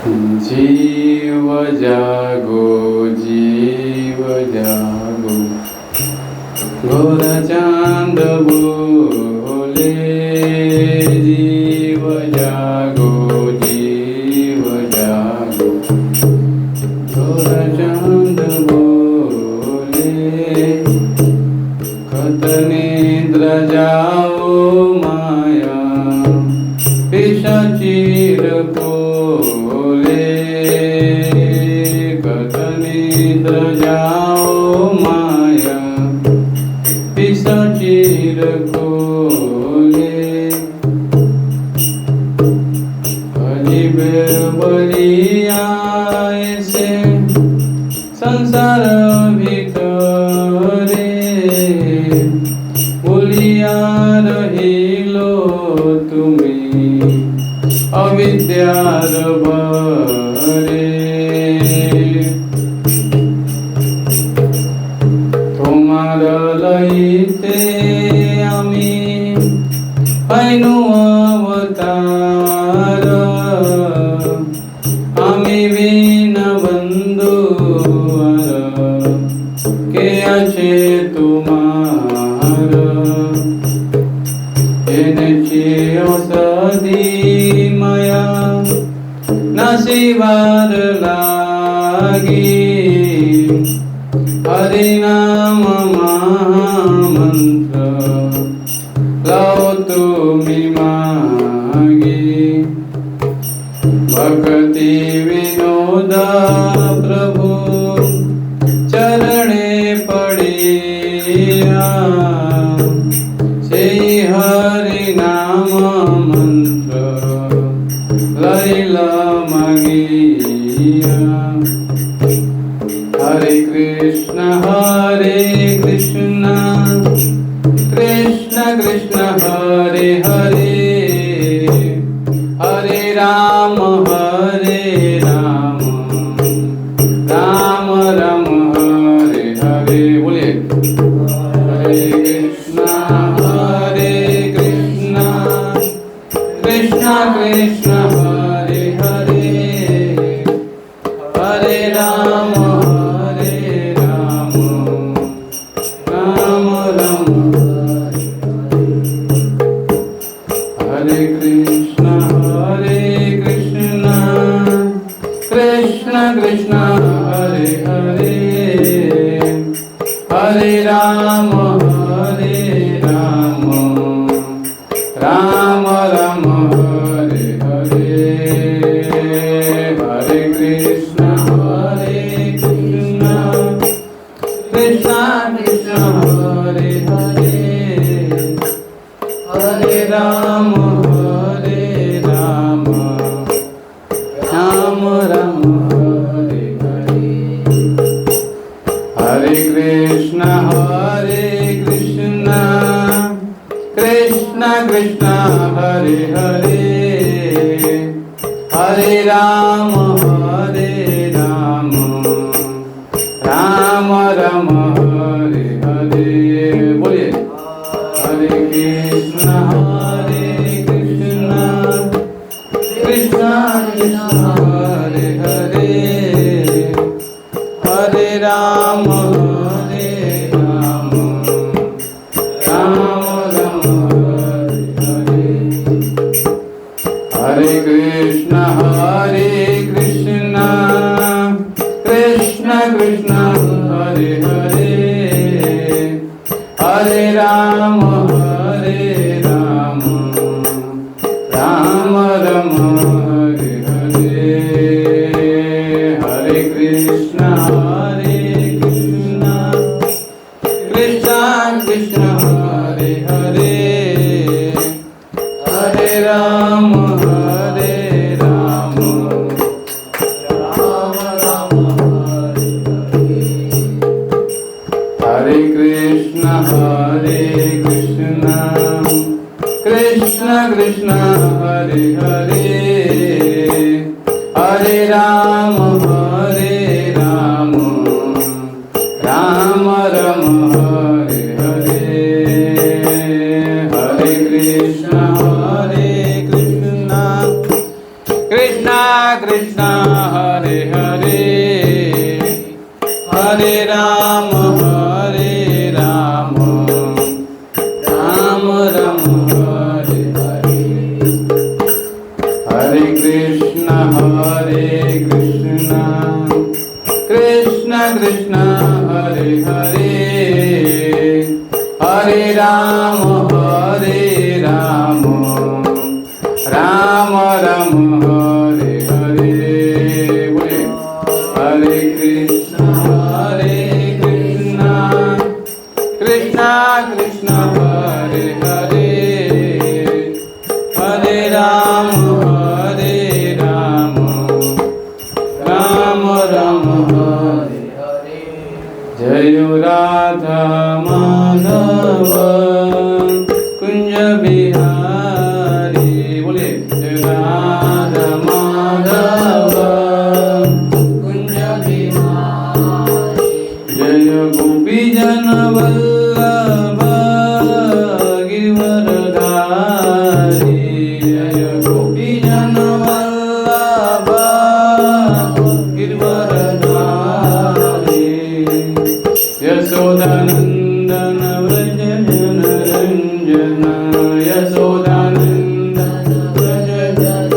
जीव जागो जीव जागो, घोर चांद बोले जीव जागो जीव जागो, घोर चांद बोले खत निद्र जाओ माया पिशाचीर बोले, खत निद्र जाओ माया पिशाचीर खोले, अजीब बलिया ऐसे संसार भितरे, भूलिया रहिलो तुमी अविद्यार भरे, তোমার লইতে আমি পাইনু অবতার, আমি বিনা বন্ধু আর কে আছে তোমার, এনেছি ঔষধি মায়া নাসিবার লাগি, हरि नाम महामंत्र लो तुमी मागी, भक्ति विनोद प्रभु चरणे पड़िया, से हरि नाम मंत्र लैला मागिया। हरे कृष्ण कृष्ण कृष्ण हरे हरे, हरे राम राम राम हरे हरे। बोलिए हरे कृष्ण कृष्ण कृष्ण हरे हरे, हरे राम हरे कृष्ण कृष्ण कृष्ण हरे हरे, हरे राम राम राम हरे हरे, हरे कृष्ण कृष्ण कृष्ण हरे हरे, हरे राम राम राम हरे हरे, हरे कृष्ण कृष्ण कृष्ण हरे हरे, हरे राम राम राम हरे हरे। बोलिए हरे कृष्ण कृष्ण कृष्ण हरे हरे, हरे राम राम राम हरे हरे, हरे कृष्ण कृष्ण कृष्ण हरे हरे, हरे राम राम राम हरे हरे, हरे कृष्ण कृष्ण कृष्ण हरे हरे, हरे राम राम राम हरे हरे, हरे कृष्ण कृष्ण कृष्ण हरे हरे, हरे राम राम राम हरे हरे, हरे कृष्ण कृष्ण कृष्ण कृष्ण हरे हरे हरे राम राम राम हरे हरे हरे कृष्ण कृष्ण कृष्ण हरे हरे हरे राम राम राम हरे हरे बोले हरे कृष्ण कृष्ण कृष्ण हरे हरे हरे राम राम राम हरे हरे जय राधा माधव कुंज बिहारी बोले जय राधा माधव कुंज बिहारी जय गोपी जन वल्लभ गिरवरधारी जय गोपी जन वल्लभ गिरवरधारी यशोदानंदन व्रज जन रंजन यशोदानंदन व्रज जन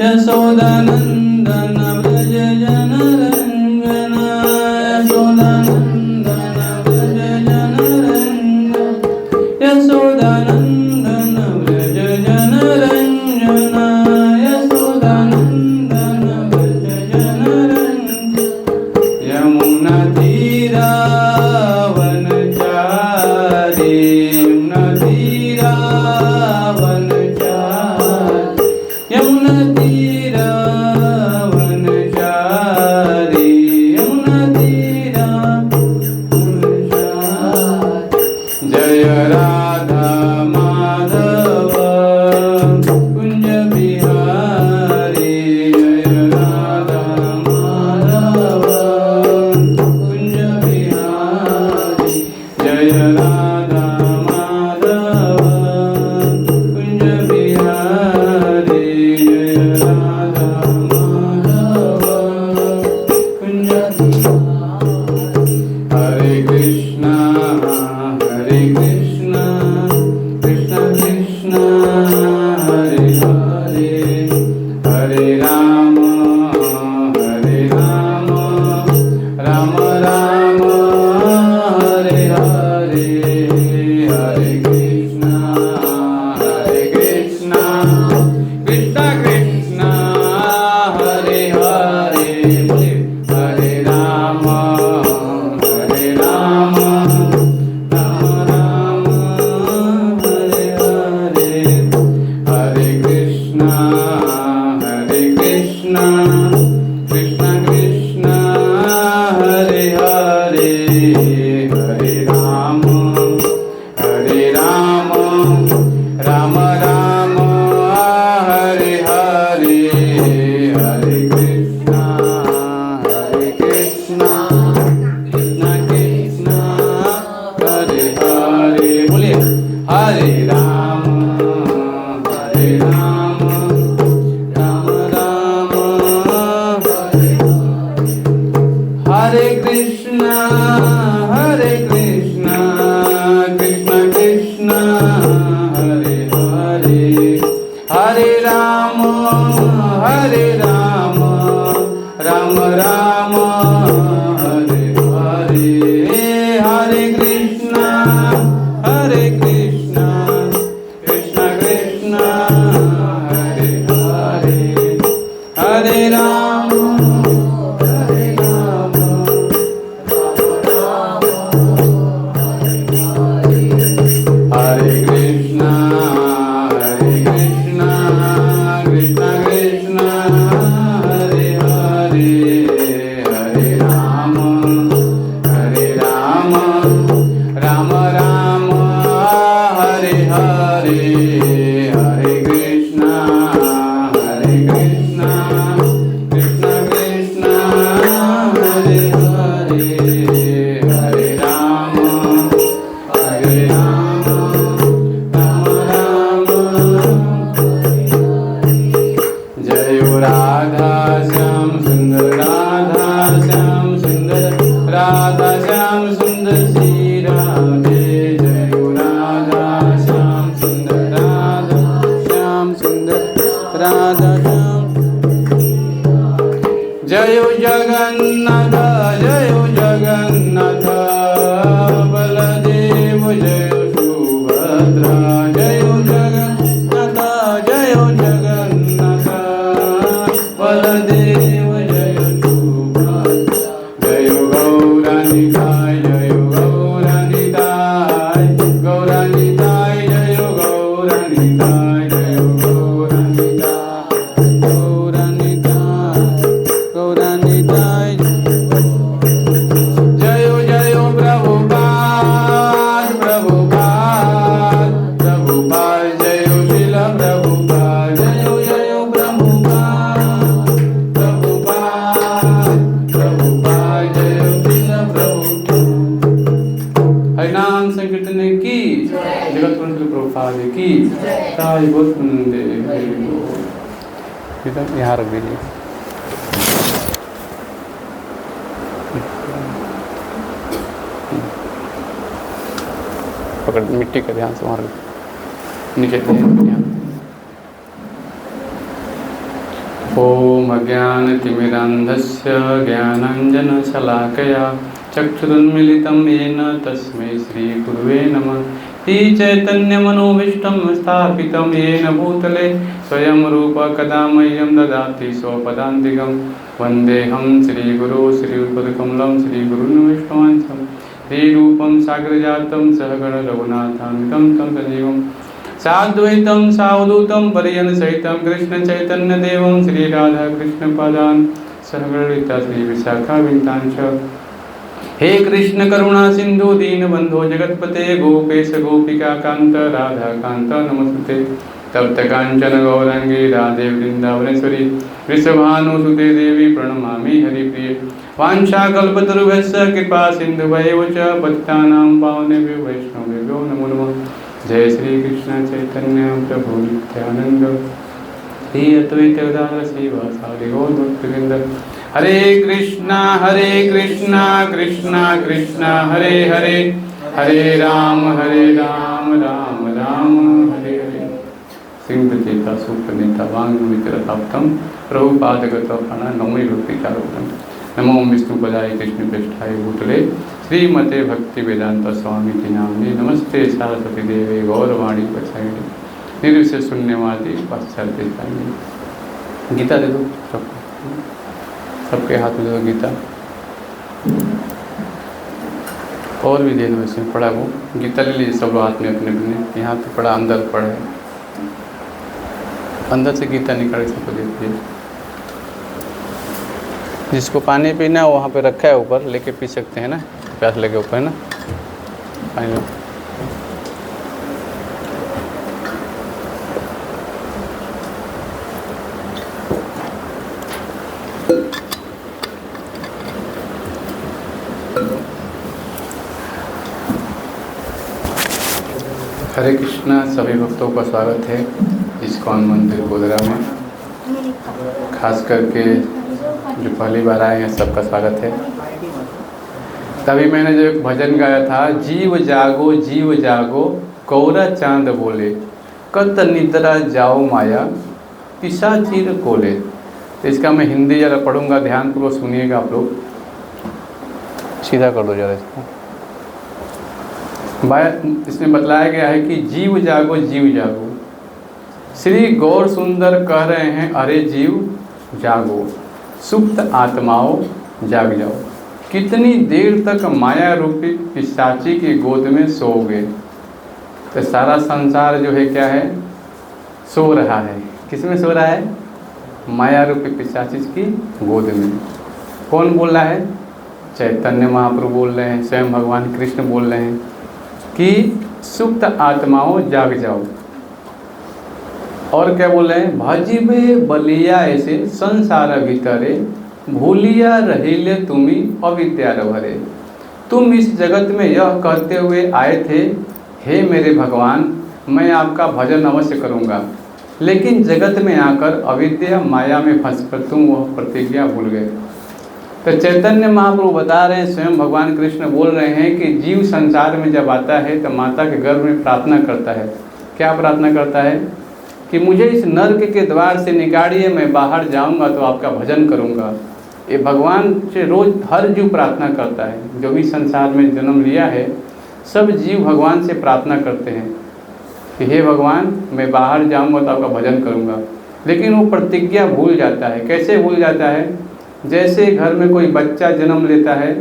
यशोदानंदन व्रज जन रंजन यशोदानंदन व्रज जन रंजन यशोदानंदन व्रज जन रंजन यशोदानंदन व्रज जन रंजन यमुना तीरा वनचारी यमुना तीरा वनचारी यमुना तीरा वनचारी यमुना तीरा वनचारी जय राधा माधव कुंज बिहारी जय राधा माधव कुंज बिहारी जय राधा माधव कुंज बिहारी जय राधा माधव कुंज बिहारी हरे कृष्ण कृष्ण कृष्ण हरे हरे हरे राम राम राम हरे हरे हरे कृष्ण कृष्ण कृष्ण हरे हरे बोले हरे राम राम राम हरे हरे हरे कृष्ण कृष्ण कृष्ण हरे हरे हरे राम राम राम हरे हरे हरे कृष्ण कृष्ण कृष्ण हरे हरे बोले हरे राम राम राम हरे हरे कृष्ण कृष्ण कृष्ण हरे हरे हरे राम राम राम हरे हरे हरे कृष्ण कृष्ण कृष्ण हरे हरे हरे राम हरे कृष्ण कृष्ण कृष्ण हरे हरे हरे राम राम राम हरे हरे हरे कृष्ण कृष्ण कृष्ण हरे हरे हरे राम राम जय राधा श्याम सुंदर, राधा श्याम सुंदर, राधा श्याम सुंदर श्री राधे। जय हो राधा श्याम सुंदर, राधा श्याम सुंदर, राधा श्याम। जय हो जगन्नाथ, जय हो जगन्नाथ बलदेव, जय हो सुभद्रा। जय हो जगन्नाथ, जय हो जगन्नाथ बलदेव, जय हो सुभद्रा। जय हो गौरानिताय, जय हो गौरानिताय, गौरानिताय, जय हो गौरानिताय, जय हो गौरानिताय, गौरानिताय, गौरानिताय। जय हो प्रभुपाद, प्रभुपाद, प्रभुपाद। जय हो श्रील प्रभुपाद, जय हो प्रभुपाद, प्रभुपाद, प्रभुपाद। जय हो श्रील प्रभुपाद। हरिनाम संकीर्तन की जगत गुरु प्रभुपाद की ताज बहुत सुंदर। यहाँ रख दीजिए। पकड़, मिट्टी का ध्यान से वहाँ नीचे ध्यान। ओम अज्ञानतिमिरान्धस्य ज्ञानाञ्जनशलाकया चक्षुरुन्मीलितं येन तस्मै श्रीगुरुवे नमः। श्री चैतन्यमनोभीष्टं स्थापितं येन भूतले स्वयं रूप कदा मह्यं ददाति स्वपदान्तिकं। वन्देऽहं श्रीगुरो श्रीयुतपदकमलं श्रीगुरुन् वैष्णवांशं श्रीरूपं साग्रजातं सहगण रघुनाथान्वितं तं सजीवं साद्वैतं सावधूतं परिजनसहितं कृष्णचैतन्यदेवं श्रीराधाकृष्णपादान् सहगणललिता श्रीविशाखाविन्तांश्च। हे कृष्ण करुणा सिंधु दीनबंधो जगतपते गोपेश गोपिकाकांत राधाकांत नमस्ते। तप्त कांचन गौरांगी राधे वृंदावनेश्वरी वृषभानुसुते देवी प्रणमामि हरिप्रिय। वाञ्छाकल्पतरुभ्यश्च कृपा सिन्धुभ्यैव च पतितानां पावनेभ्यो वैष्णवेभ्यो नमो नमः। जय श्री कृष्ण चैतन्य प्रभु नित्यानंद श्री अद्वैत गदाधर श्रीवासादि गौर भक्तवृंद। हरे कृष्णा कृष्णा कृष्णा हरे हरे, हरे राम राम राम हरे हरे। सिंहचेता सुप्रणीता वांग्वितरताप्तम प्रभुपादगतफण नमो भक्तिचारोक्तम। नमो विष्णुपदाय कृष्ण पृष्ठाय भूतले श्रीमते भक्ति वेदांत स्वामी जी नामने। नमस्ते सरस्वती देवे गौरवाणी प्रचारिणे निर्विशेष शून्यवादी पाश्चात्य। गीता दे दो सबको, सबके हाथ में दो गीता। और भी दे दो, इसमें पढ़ा वो गीता ले लीजिए सब लोग हाथ में अपने अपने। यहाँ तो पढ़ा, अंदर पढ़े, अंदर से गीता निकाल सबको दे दीजिए। जिसको पानी पीना वहाँ पे रखा है ऊपर, लेके पी सकते हैं ना, प्यास लगे ऊपर है ना पानी लो। हरे कृष्णा, सभी भक्तों का स्वागत है इस्कॉन मंदिर गोधरा में। खास करके जो पहली बार आए हैं सबका स्वागत है। तभी मैंने जो एक भजन गाया था, जीव जागो कौरा चांद बोले, कत निद्रा जाओ माया पिशाचीर कोले। तो इसका मैं हिंदी जरा पढ़ूंगा, ध्यानपूर्वक सुनिएगा आप लोग। सीधा कर दो जरा इसको। इसमें बतलाया गया है कि जीव जागो श्री गौर सुंदर कह रहे हैं, अरे जीव जागो, सुप्त आत्माओं जाग जाओ। कितनी देर तक माया रूपी पिशाची की गोद में सोओगे। तो सारा संसार जो है क्या है, सो रहा है। किस में सो रहा है? माया रूपी पिशाची की गोद में। कौन बोल रहा है? चैतन्य महाप्रभु बोल रहे हैं, स्वयं भगवान कृष्ण बोल रहे हैं कि सुप्त आत्माओं जाग जाओ। और क्या बोल रहे हैं? भजिबे बलिया ऐसे संसार भीतरे, भूलिया रहिले तुम्ही अविद्या भरे। तुम इस जगत में यह कहते हुए आए थे, हे मेरे भगवान, मैं आपका भजन अवश्य करूँगा, लेकिन जगत में आकर अविद्या माया में फंसकर तुम वह प्रतिज्ञा भूल गए। तो चैतन्य महाप्रभु बता रहे हैं, स्वयं भगवान कृष्ण बोल रहे हैं कि जीव संसार में जब आता है तो माता के गर्भ में प्रार्थना करता है। क्या प्रार्थना करता है? कि मुझे इस नर्क के द्वार से निकालिए, मैं बाहर जाऊंगा तो आपका भजन करूंगा। ये भगवान से रोज हर जीव प्रार्थना करता है। जो भी संसार में जन्म लिया है सब जीव भगवान से प्रार्थना करते हैं कि हे भगवान, मैं बाहर जाऊंगा तो आपका भजन करूंगा। लेकिन वो प्रतिज्ञा भूल जाता है। कैसे भूल जाता है? जैसे घर में कोई बच्चा जन्म लेता है,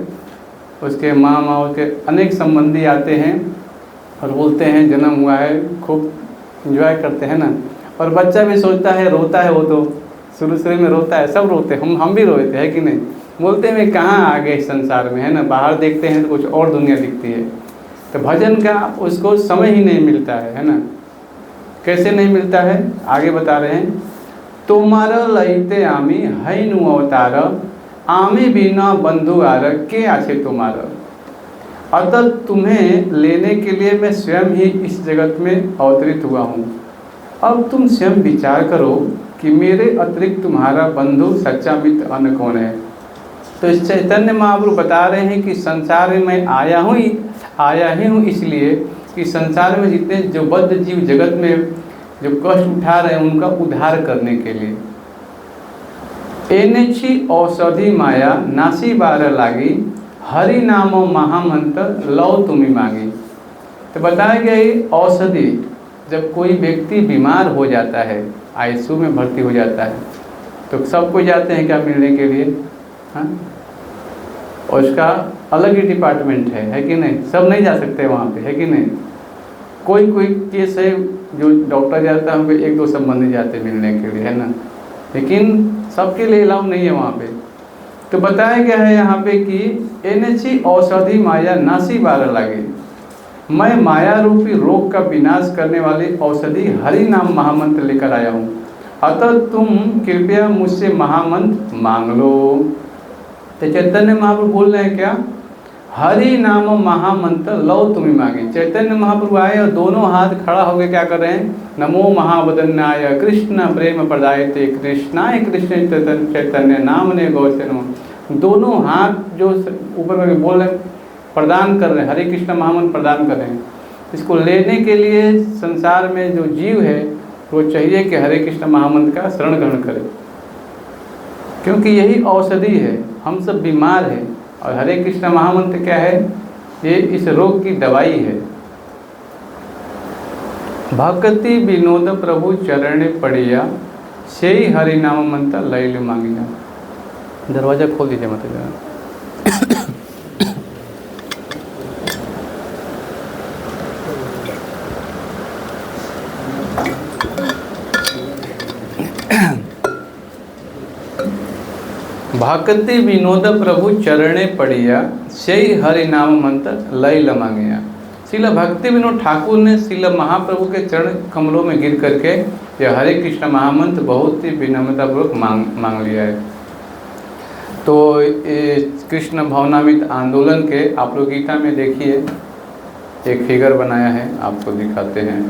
उसके माँ उसके अनेक संबंधी आते हैं और बोलते हैं जन्म हुआ है, खूब एंजॉय करते हैं ना। और बच्चा भी सोचता है, रोता है, वो तो शुरू में रोता है, सब रोते हैं, हम भी रोते हैं कि नहीं। बोलते हैं मैं कहाँ आ गए इस संसार में, है ना। बाहर देखते हैं तो कुछ और दुनिया दिखती है। तो भजन का उसको समय ही नहीं मिलता है ना। कैसे नहीं मिलता है? आगे बता रहे हैं, तुम्हारा लईते आमी है नु अवतार, आमी बिना बंधु आर के आछे तुम्हारा। अतः तुम्हें लेने के लिए मैं स्वयं ही इस जगत में अवतरित हुआ हूँ। अब तुम स्वयं विचार करो कि मेरे अतिरिक्त तुम्हारा बंधु सच्चा मित्र अन्य कौन है। तो इस चैतन्य महाप्रभु बता रहे हैं कि संसार में मैं आया ही हूँ इसलिए कि संसार में जितने जो बद्ध जीव जगत में जो कष्ट उठा रहे हैं उनका उद्धार करने के लिए। एनेची औषधि माया नासी बार लागी, हरि नाम महामंत्र लो तुम्ही मांगी। तो बताया गया ये औषधि, जब कोई व्यक्ति बीमार हो जाता है, आईसीयू में भर्ती हो जाता है, तो सबको जाते हैं क्या मिलने के लिए, हाँ। और उसका अलग ही डिपार्टमेंट है कि नहीं। सब नहीं जा सकते वहाँ पे, है कि नहीं। कोई केस है जो डॉक्टर जाता है, उनको एक दो संबंधी जाते मिलने के लिए, है ना। लेकिन सबके लिए अलाउ नहीं है वहाँ पे। तो बताया गया है यहाँ पे कि एनेची औषधि माया नासी बार लागे, मैं माया रूपी रोग का विनाश करने वाली औषधि हरि नाम महामंत्र लेकर आया हूँ। अतः तुम कृपया मुझसे महामंत्र मांग लो। तो चैतन्य महाप्रभु बोल रहे हैं क्या? हरि नाम महामंत्र लो तुम्हें मांगे। चैतन्य महाप्रभु आए और दोनों हाथ खड़ा होकर क्या कर रहे हैं? नमो महावदन्याय कृष्ण प्रेम प्रदायते कृष्णाय कृष्ण चैतन्य नामने गौसे नमः। दोनों हाथ जो ऊपर में बोल रहे प्रदान कर रहे हैं, हरे कृष्ण महामंत्र प्रदान कर रहे हैं। इसको लेने के लिए संसार में जो जीव है वो चाहिए कि हरे कृष्ण महामंत्र का शरण ग्रहण करे, क्योंकि यही औषधि है। हम सब बीमार हैं और हरे कृष्ण महामंत्र क्या है? ये इस रोग की दवाई है। भक्ति विनोद प्रभु चरण पड़िया, से ही हरि नाम मंत्र लैल मांगिया। दरवाजा खोल दीजिए मत जरा। भक्ति विनोद प्रभु चरणे पड़िया, से ही हरि नाम मंत्र लैल मांगिया। श्रील भक्ति विनोद ठाकुर ने श्रील महाप्रभु के चरण कमलों में गिर करके यह हरे कृष्ण महामंत्र बहुत ही विनम्रतापूर्वक मांग लिया है। तो कृष्ण भवनामित आंदोलन के आप लोग गीता में देखिए एक फिगर बनाया है, आपको दिखाते हैं।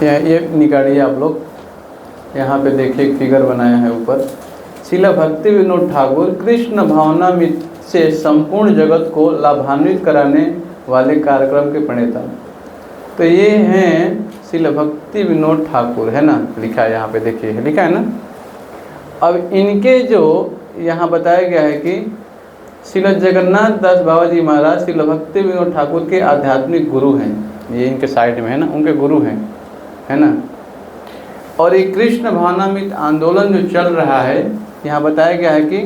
ये निकालिए आप लोग, यहाँ पे देखिए एक फिगर बनाया है ऊपर। श्रील भक्ति विनोद ठाकुर कृष्ण भावनामृत से संपूर्ण जगत को लाभान्वित कराने वाले कार्यक्रम के प्रणेता। तो ये हैं श्रील भक्ति विनोद ठाकुर, है ना, लिखा है यहाँ पे, देखिए लिखा है ना। अब इनके जो यहाँ बताया गया है कि श्रील जगन्नाथ दास बाबा जी महाराज श्रील भक्ति विनोद ठाकुर के आध्यात्मिक गुरु हैं। ये इनके साइड में है ना, उनके गुरु हैं, है ना। और ये कृष्ण भावनामृत आंदोलन जो चल रहा है, यहाँ बताया गया है कि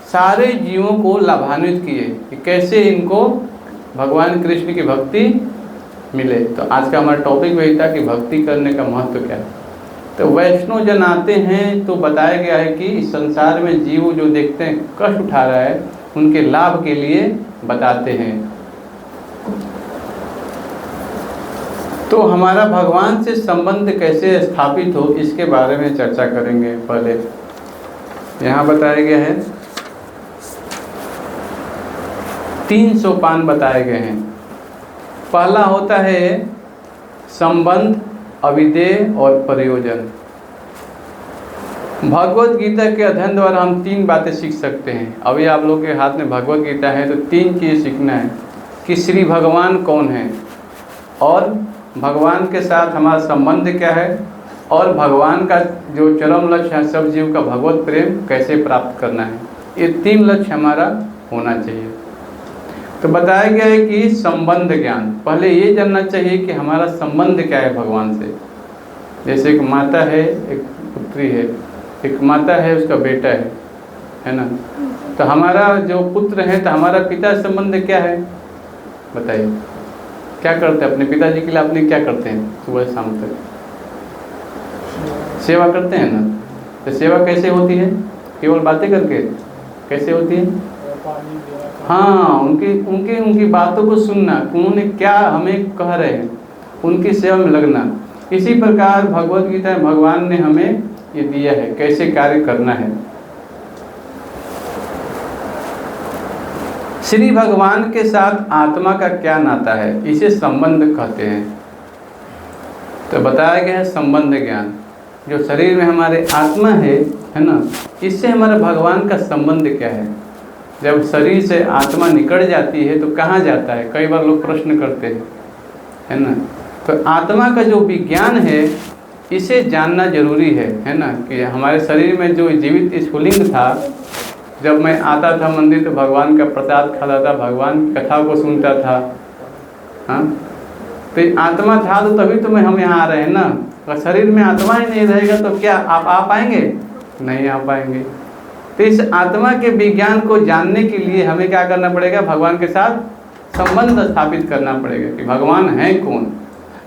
सारे जीवों को लाभान्वित किए कि कैसे इनको भगवान कृष्ण की भक्ति मिले। तो आज का हमारा टॉपिक वही था कि भक्ति करने का महत्व क्या है। तो वैष्णव जन आते हैं तो बताया गया है कि इस संसार में जीव जो देखते हैं कष्ट उठा रहा है, उनके लाभ के लिए बताते हैं। तो हमारा भगवान से संबंध कैसे स्थापित हो, इसके बारे में चर्चा करेंगे। पहले यहाँ बताया गया है 3 सोपान बताए गए हैं। पहला होता है संबंध, अभिधेय और प्रयोजन। भगवत गीता के अध्ययन द्वारा हम 3 बातें सीख सकते हैं। अभी आप लोगों के हाथ में भगवत गीता है तो 3 चीज़ सीखना है कि श्री भगवान कौन है, और भगवान के साथ हमारा संबंध क्या है, और भगवान का जो चरम लक्ष्य है सब जीव का भगवत प्रेम कैसे प्राप्त करना है। ये 3 लक्ष्य हमारा होना चाहिए। तो बताया गया है कि संबंध ज्ञान, पहले ये जानना चाहिए कि हमारा संबंध क्या है भगवान से। जैसे एक माता है, एक पुत्री है, एक माता है उसका बेटा है ना। तो हमारा जो पुत्र है तो हमारा पिता संबंध क्या है बताइए, क्या करते हैं अपने पिताजी के लिए, अपने क्या करते हैं सुबह शाम तक सेवा करते हैं ना। तो सेवा कैसे होती है, केवल बातें करके कैसे होती है? हाँ, उनकी बातों को सुनना, उन्होंने क्या हमें कह रहे हैं उनकी सेवा में लगना। इसी प्रकार भगवत गीता में भगवान ने हमें ये दिया है कैसे कार्य करना है। श्री भगवान के साथ आत्मा का क्या नाता है, इसे संबंध कहते हैं। तो बताया गया है संबंध ज्ञान, जो शरीर में हमारे आत्मा है ना, इससे हमारा भगवान का संबंध क्या है। जब शरीर से आत्मा निकल जाती है तो कहाँ जाता है, कई बार लोग प्रश्न करते हैं है ना। तो आत्मा का जो विज्ञान है इसे जानना जरूरी है ना। कि हमारे शरीर में जो जीवित स्फुलिंग था, जब मैं आता था मंदिर तो भगवान का प्रसाद खाता था, भगवान की कथा को सुनता था। हाँ, तो आत्मा था तो तभी तो हम यहाँ आ रहे हैं ना। अगर शरीर में आत्मा ही नहीं रहेगा तो क्या आप आ पाएंगे? नहीं आ पाएंगे। तो इस आत्मा के विज्ञान को जानने के लिए हमें क्या करना पड़ेगा, भगवान के साथ संबंध स्थापित करना पड़ेगा कि भगवान है कौन,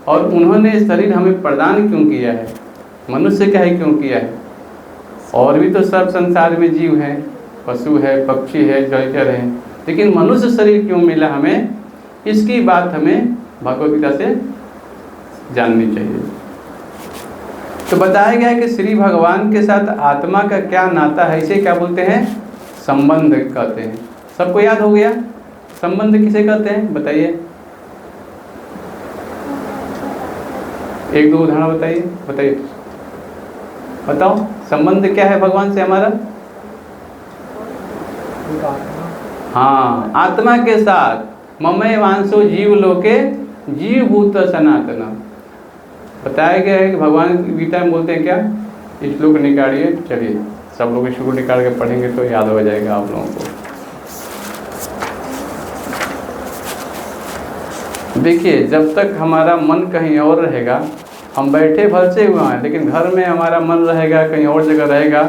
और उन्होंने शरीर हमें प्रदान क्यों किया है, मनुष्य का ही क्यों किया है। और भी तो सब संसार में जीव हैं, पशु है, पक्षी है, जलचर है, लेकिन मनुष्य शरीर क्यों मिला हमें, इसकी बात हमें भगवत गीता से जाननी चाहिए। तो बताया गया है कि श्री भगवान के साथ आत्मा का क्या नाता है, इसे क्या बोलते हैं, संबंध कहते हैं। सबको याद हो गया संबंध किसे कहते हैं बताइए, 1-2 उदाहरण बताइए बताओ संबंध क्या है भगवान से हमारा। हाँ, आत्मा के साथ ममय वांसो जीव लोके जीव भूत सनातन। बताया गया है कि भगवान गीता में बोलते हैं क्या, श्लोक निकालिए। चलिए सब लोग श्लोक निकाल के पढ़ेंगे तो याद हो जाएगा आप लोगों को। देखिए, जब तक हमारा मन कहीं और रहेगा, हम बैठे भल से हुए हैं लेकिन घर में हमारा मन रहेगा कहीं और जगह रहेगा,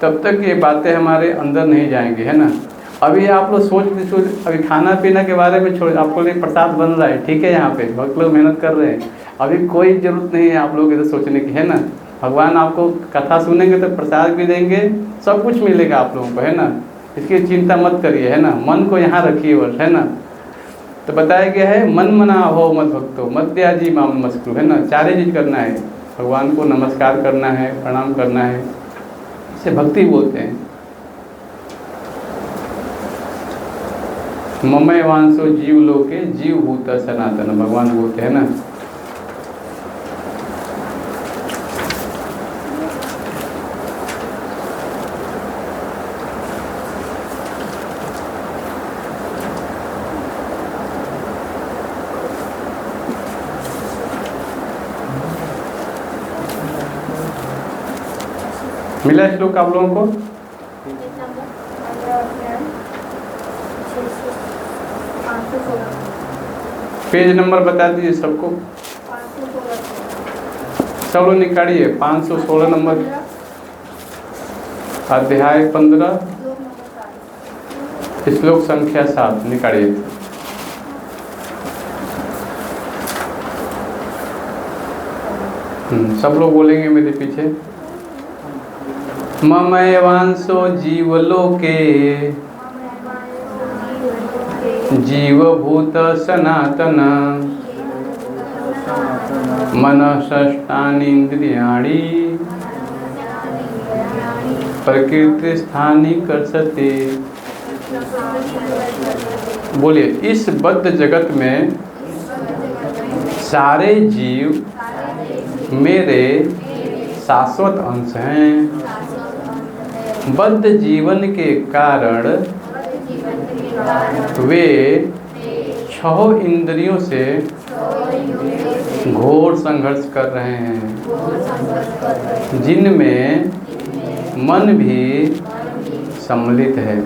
तब तक ये बातें हमारे अंदर नहीं जाएंगी, है ना। अभी आप लोग सोच अभी खाना पीना के बारे में छोड़, आपको लिए प्रसाद बन रहा है, ठीक है, यहाँ पे बहुत लोग मेहनत कर रहे हैं, अभी कोई ज़रूरत नहीं है आप लोग इधर सोचने की, है ना। भगवान आपको कथा सुनेंगे तो प्रसाद भी देंगे, सब कुछ मिलेगा आप लोगों को, है ना। इसकी चिंता मत करिए, है ना, मन को यहाँ रखिए बस, है ना। तो बताया गया है मन मना हो मत भक्तो मध्याजी माम नमस्कुरु, है ना। 4 चीज़ करना है, भगवान को नमस्कार करना है, प्रणाम करना है, इसे भक्ति बोलते हैं। ममय वांसो जीव लोके जीव भूत सनातन, भगवान बोलते हैं ना। मिला श्लोक आप लोगों को? पेज नंबर बता दीजिए सबको, सब लोग निकालिए। 516 नंबर, अध्याय 15, श्लोक संख्या 7 निकालिए। सब लोग बोलेंगे मेरे पीछे। ममय वांसो जीवलोके जीवभूत सनातन मनःषष्ठानि इंद्रियाणि प्रकृति स्थानी कर्षते। बोलिए, इस बद्ध जगत में सारे जीव मेरे शाश्वत अंश हैं। बद्ध जीवन के कारण वे 6 इंद्रियों से घोर संघर्ष कर रहे हैं, जिनमें मन भी सम्मिलित है।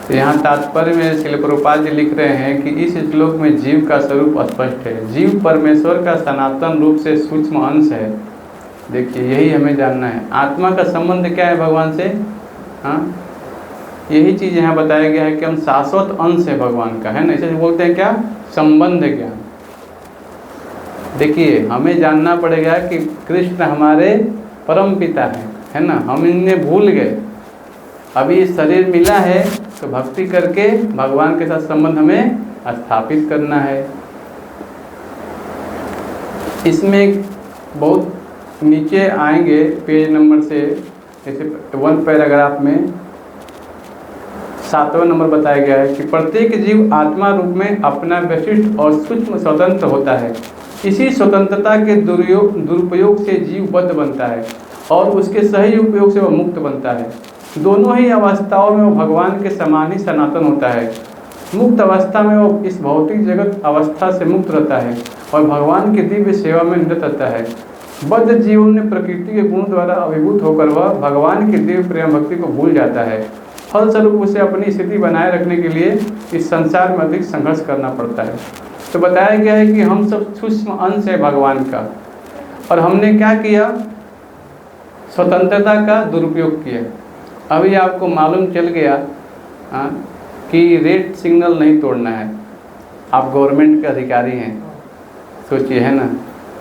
तो यहाँ तात्पर्य में श्रील प्रभुपाद जी लिख रहे हैं कि इस श्लोक में जीव का स्वरूप स्पष्ट है। जीव परमेश्वर का सनातन रूप से सूक्ष्म अंश है। देखिए, यही हमें जानना है। आत्मा का संबंध क्या है भगवान से? हाँ, यही चीज़ यहाँ बताया गया है कि हम शाश्वत अंश है भगवान का, है ना। इसे बोलते हैं क्या? संबंध ज्ञान। देखिए, हमें जानना पड़ेगा कि कृष्ण हमारे परम पिता है ना। हम इन्हें भूल गए। अभी इस शरीर मिला है तो भक्ति करके भगवान के साथ संबंध हमें स्थापित करना है। इसमें बहुत नीचे आएंगे पेज नंबर से, जैसे 1 पैराग्राफ में 7वां नंबर बताया गया है कि प्रत्येक जीव आत्मा रूप में अपना विशिष्ट और सूक्ष्म स्वतंत्र होता है। इसी स्वतंत्रता के दुरुपयोग से जीव बद्ध बनता है और उसके सही उपयोग से वह मुक्त बनता है। दोनों ही अवस्थाओं में वो भगवान के समान ही सनातन होता है। मुक्त अवस्था में वो इस भौतिक जगत अवस्था से मुक्त रहता है और भगवान की दिव्य सेवा में निरत रहता है। बद्ध जीवन में प्रकृति के गुण द्वारा अभिभूत होकर वह भगवान की दिव्य प्रेम भक्ति को भूल जाता है। फलस्वरूप उसे अपनी स्थिति बनाए रखने के लिए इस संसार में अधिक संघर्ष करना पड़ता है। तो बताया गया है कि हम सब सूक्ष्म अंश है भगवान का, और हमने क्या किया? स्वतंत्रता का दुरुपयोग किया। अभी आपको मालूम चल गया कि रेड सिग्नल नहीं तोड़ना है। आप गवर्नमेंट के अधिकारी हैं, सोचिए, है ना।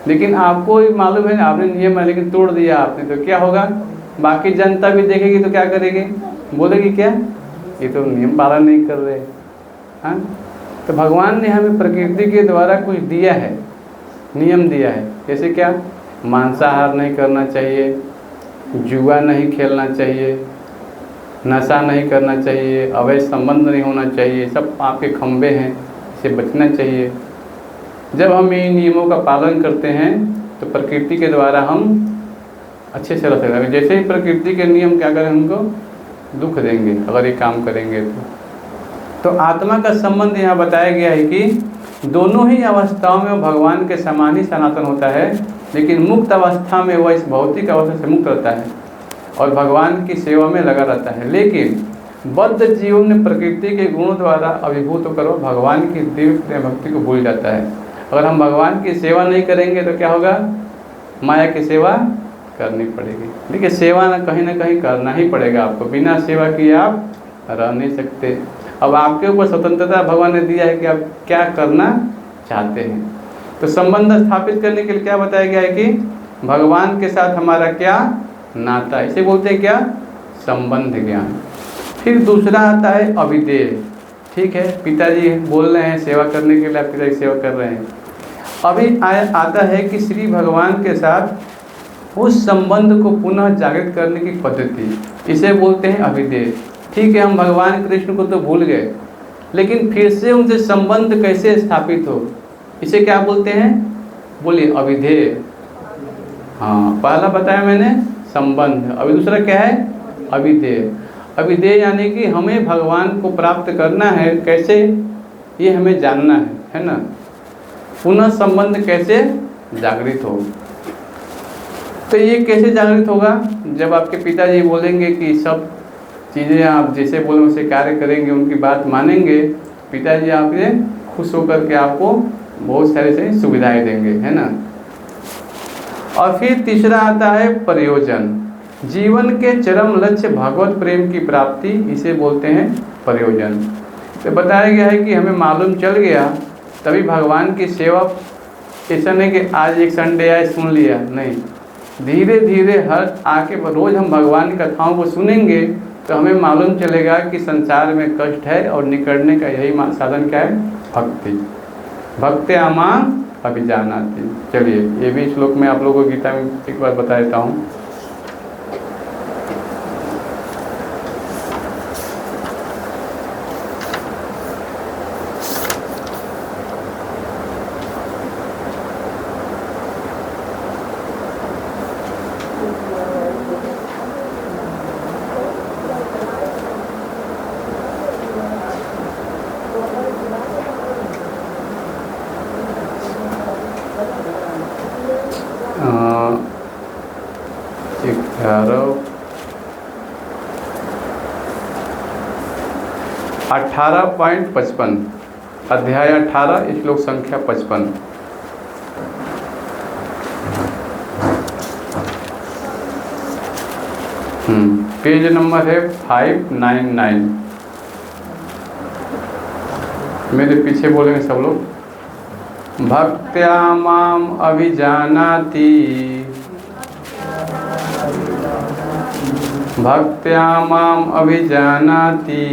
लेकिन आपको मालूम है, आपने नियम है लेकिन तोड़ दिया आपने, तो क्या होगा? बाकी जनता भी देखेगी तो क्या करेगी? बोलेगी क्या, ये तो नियम पालन नहीं कर रहे। हाँ, तो भगवान ने हमें प्रकृति के द्वारा कुछ दिया है, नियम दिया है। जैसे क्या? मांसाहार नहीं करना चाहिए, जुआ नहीं खेलना चाहिए, नशा नहीं करना चाहिए, अवैध संबंध नहीं होना चाहिए। सब आपके खंबे हैं, इसे बचना चाहिए। जब हम इन नियमों का पालन करते हैं तो प्रकृति के द्वारा हम अच्छे से रह सकते हैं। जैसे ही प्रकृति के नियम क्या करें, हमको दुख देंगे अगर ये काम करेंगे तो आत्मा का संबंध यहाँ बताया गया है कि दोनों ही अवस्थाओं में भगवान के समान ही सनातन होता है, लेकिन मुक्त अवस्था में वह इस भौतिक अवस्था से मुक्त रहता है और भगवान की सेवा में लगा रहता है। लेकिन बद्ध जीवन में प्रकृति के गुणों द्वारा अभिभूत होकर वह भगवान की दिव्य प्रेम भक्ति को भूल जाता है। अगर हम भगवान की सेवा नहीं करेंगे तो क्या होगा? माया की सेवा करनी पड़ेगी। देखिए, सेवा ना कहीं करना ही पड़ेगा आपको। बिना सेवा किए आप रह नहीं सकते। अब आपके ऊपर स्वतंत्रता भगवान ने दिया है कि आप क्या करना चाहते हैं। तो संबंध स्थापित करने के लिए क्या बताया गया है कि भगवान के साथ हमारा क्या नाता, इसे बोलते हैं क्या? संबंध ज्ञान। फिर दूसरा आता है अविदेय। ठीक है, पिताजी बोल रहे हैं सेवा करने के लिए, आप पिताजी सेवा कर रहे हैं। अभी आता है कि श्री भगवान के साथ उस संबंध को पुनः जागृत करने की पद्धति, इसे बोलते हैं अविदेय। ठीक है, हम भगवान कृष्ण को तो भूल गए, लेकिन फिर से उनसे संबंध कैसे स्थापित हो, इसे क्या बोलते हैं? बोलिए, अविधेय। हाँ, पहला बताया मैंने संबंध, अभी दूसरा क्या है? अविधेय। अविधेय यानी कि हमें भगवान को प्राप्त करना है, कैसे, ये हमें जानना है ना। पुनः संबंध कैसे जागृत हो, तो ये कैसे जागृत होगा? जब आपके पिताजी बोलेंगे कि सब चीज़ें आप जैसे बोले उसे कार्य करेंगे, उनकी बात मानेंगे, पिताजी आपसे खुश होकर के आपको बहुत सारे से सुविधाएं देंगे, है ना। और फिर तीसरा आता है प्रयोजन। जीवन के चरम लक्ष्य भगवत प्रेम की प्राप्ति, इसे बोलते हैं प्रयोजन। तो बताया गया है कि हमें मालूम चल गया तभी भगवान की सेवा। ऐसा नहीं कि आज एक संडे आए सुन लिया, नहीं, धीरे धीरे हर आके रोज़ हम भगवान की कथाओं को सुनेंगे तो हमें मालूम चलेगा कि संसार में कष्ट है और निकलने का यही साधन क्या है? भक्ति। भक्ति आमा अभिजानाति। चलिए, ये भी श्लोक में आप लोगों को गीता में एक बार बता देता हूँ। 11 18.55 अध्याय 18 श्लोक संख्या 55। पेज नंबर है 599। मेरे पीछे बोलेंगे सब लोग। भक्त्या माम अभिजानाति, भक्त्या माम अभिजानाति,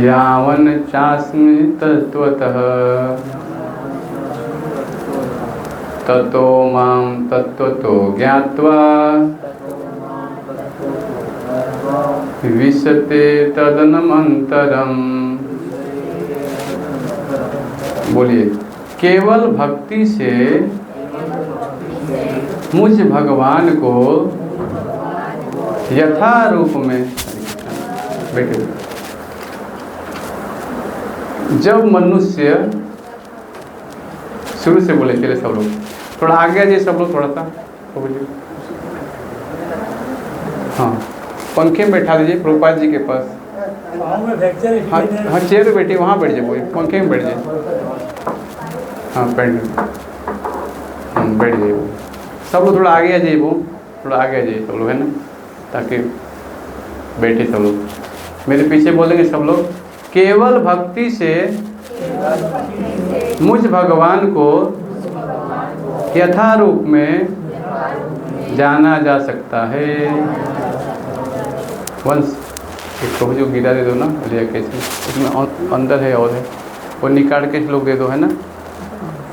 यावन चास्मि तत्त्वतः, ततो मां तत्त्वतो ज्ञात्वा विशते तदनमन्तरम्। बोलिए, केवल भक्ति से मुझ भगवान को यथा रूप में, बैठे, जब मनुष्य, शुरू से बोले चले सब लोग, थोड़ा आगे आ जाइए सब लोग, थोड़ा सा बोलिए। हाँ, पंखे में बैठा दीजिए प्रभुपाद जी के पास। हाँ चेयर पे बैठिए, वहाँ बैठ जाइए, पंखे में बैठ जाइए। हाँ बैठ जाइए सब लोग, थोड़ा आगे आ जाइए, वो थोड़ा आगे आ जाइए सब लोग, है ना, ताकि बैठे सब लोग। मेरे पीछे बोलेंगे सब लोग। केवल भक्ति से मुझ भगवान को यथा रूप में जाना जा सकता है। वंश एक तो जो गिरा दे दो ना, लिया कैसे, इसमें अंदर है और है, वो निकाल के लोग दे दो, है ना।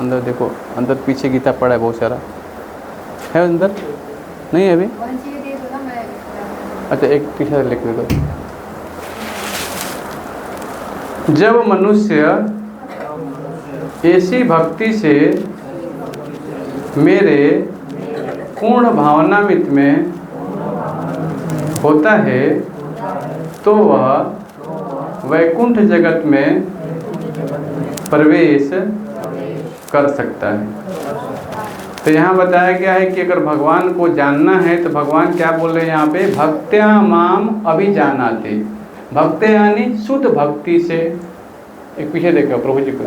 अंदर देखो, अंदर पीछे गीता पड़ा है, बहुत सारा है अंदर, नहीं है अभी। अच्छा एक पीछे लिख दे दो। जब मनुष्य ऐसी भक्ति से मेरे पूर्ण भावनामृत में होता है तो वह वैकुंठ जगत में प्रवेश कर सकता है। तो यहाँ बताया गया है कि अगर भगवान को जानना है तो भगवान क्या बोल रहे हैं यहाँ पे, भक्त्या माम अभिजानाति। भक्त यानी शुद्ध भक्ति से, एक पीछे देखो प्रभु जी को,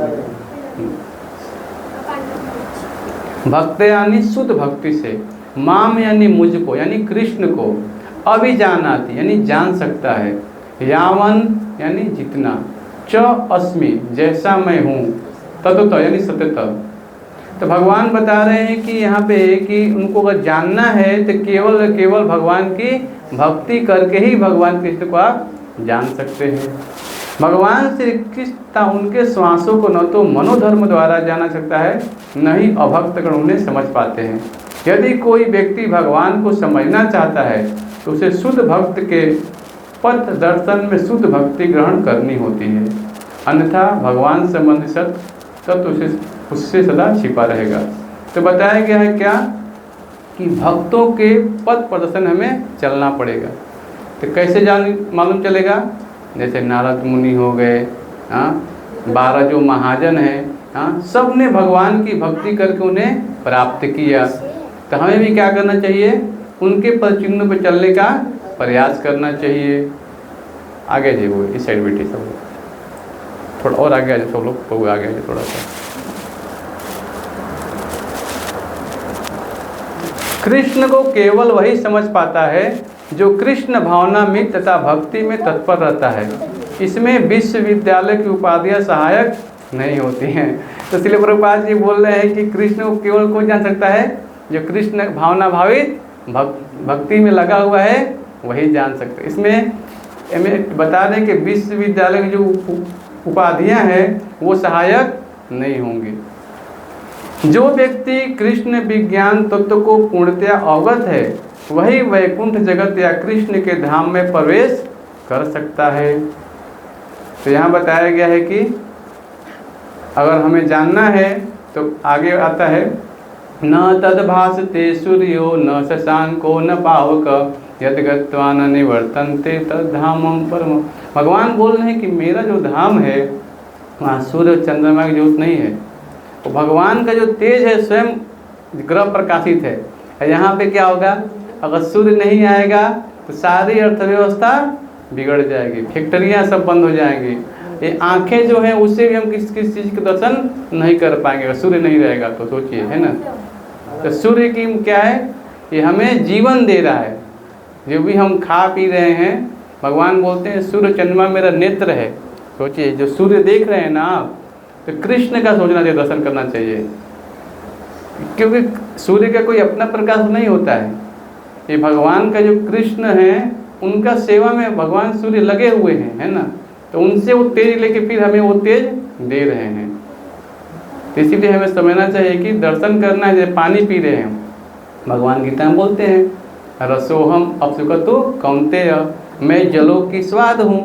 भक्त यानी शुद्ध भक्ति से, माम यानी मुझको यानी कृष्ण को, अभिजानाति यानी जान सकता है, यावन यानी जितना, च अस्मि जैसा मैं हूँ, ततः यानी सत्यतः। तो भगवान बता रहे हैं कि यहाँ पे कि उनको अगर जानना है तो केवल भगवान की भक्ति करके ही भगवान कृष्ण को आप जान सकते हैं। भगवान श्री कृष्ण उनके श्वासों को न तो मनोधर्म द्वारा जाना सकता है, न ही अभक्त गण उन्हें समझ पाते हैं। यदि कोई व्यक्ति भगवान को समझना चाहता है तो उसे शुद्ध भक्त के पथ दर्शन में शुद्ध भक्ति ग्रहण करनी होती है, अन्यथा भगवान संबंधी सत्य उससे सदा छिपा रहेगा। तो बताया गया है क्या कि भक्तों के पथ प्रदर्शन हमें चलना पड़ेगा। तो कैसे मालूम चलेगा, जैसे नारद मुनि हो गए, 12 जो महाजन हैं, सब ने भगवान की भक्ति करके उन्हें प्राप्त किया। तो हमें भी क्या करना चाहिए, उनके पद चिन्हों पर चलने का प्रयास करना चाहिए। आगे जी वो इस साइड बैठे सब लोग, थोड़ा और आगे आ जाए सब लोग, तो आगे आ जाए थोड़ा सा। कृष्ण को केवल वही समझ पाता है जो कृष्ण भावना में तथा भक्ति में तत्पर रहता है। इसमें विश्वविद्यालय की उपाधियां सहायक नहीं होती हैं। तो इसलिए प्रभुपाद जी बोल रहे हैं कि कृष्ण को केवल कौन जान सकता है, जो कृष्ण भावना भावित भक्ति में लगा हुआ है वही जान सकता है। इसमें हमें बता दें कि विश्वविद्यालय की जो उपाधियां हैं वो सहायक नहीं होंगी। जो व्यक्ति कृष्ण विज्ञान तत्व को पूर्णतया अवगत है वही वैकुंठ जगत या कृष्ण के धाम में प्रवेश कर सकता है। तो यहाँ बताया गया है कि अगर हमें जानना है तो आगे आता है, न तद्भासते सूर्यो न शशांको न पावक यद गत्वा न निवर्तन्ते तद्धामं परम। भगवान बोल रहे हैं कि मेरा जो धाम है वहाँ सूर्य चंद्रमा की जरूरत नहीं है, तो भगवान का जो तेज है स्वयं ग्रह प्रकाशित है। यहाँ पे क्या होगा, अगर सूर्य नहीं आएगा तो सारी अर्थव्यवस्था बिगड़ जाएगी, फैक्ट्रियाँ सब बंद हो जाएंगी। ये आंखें जो हैं उससे भी हम किस किस चीज़ के दर्शन नहीं कर पाएंगे अगर सूर्य नहीं रहेगा तो। सोचिए, है ना। तो सूर्य की क्या है, ये हमें जीवन दे रहा है। जो भी हम खा पी रहे हैं, भगवान बोलते हैं सूर्य चंद्रमा मेरा नेत्र है। सोचिए, जो सूर्य देख रहे हैं ना आप, तो कृष्ण का सोचना चाहिए, दर्शन करना चाहिए, क्योंकि सूर्य का कोई अपना प्रकाश नहीं होता है। ये भगवान का जो कृष्ण है उनका सेवा में भगवान सूर्य लगे हुए हैं, है ना। तो उनसे वो तेज लेके फिर हमें वो तेज दे रहे हैं। तो इसीलिए हमें समझना चाहिए कि दर्शन करना है। जैसे पानी पी रहे हैं, भगवान गीता में बोलते हैं रसोहम अपसुकतो कौन्तेय, मैं जलों की स्वाद हूँ।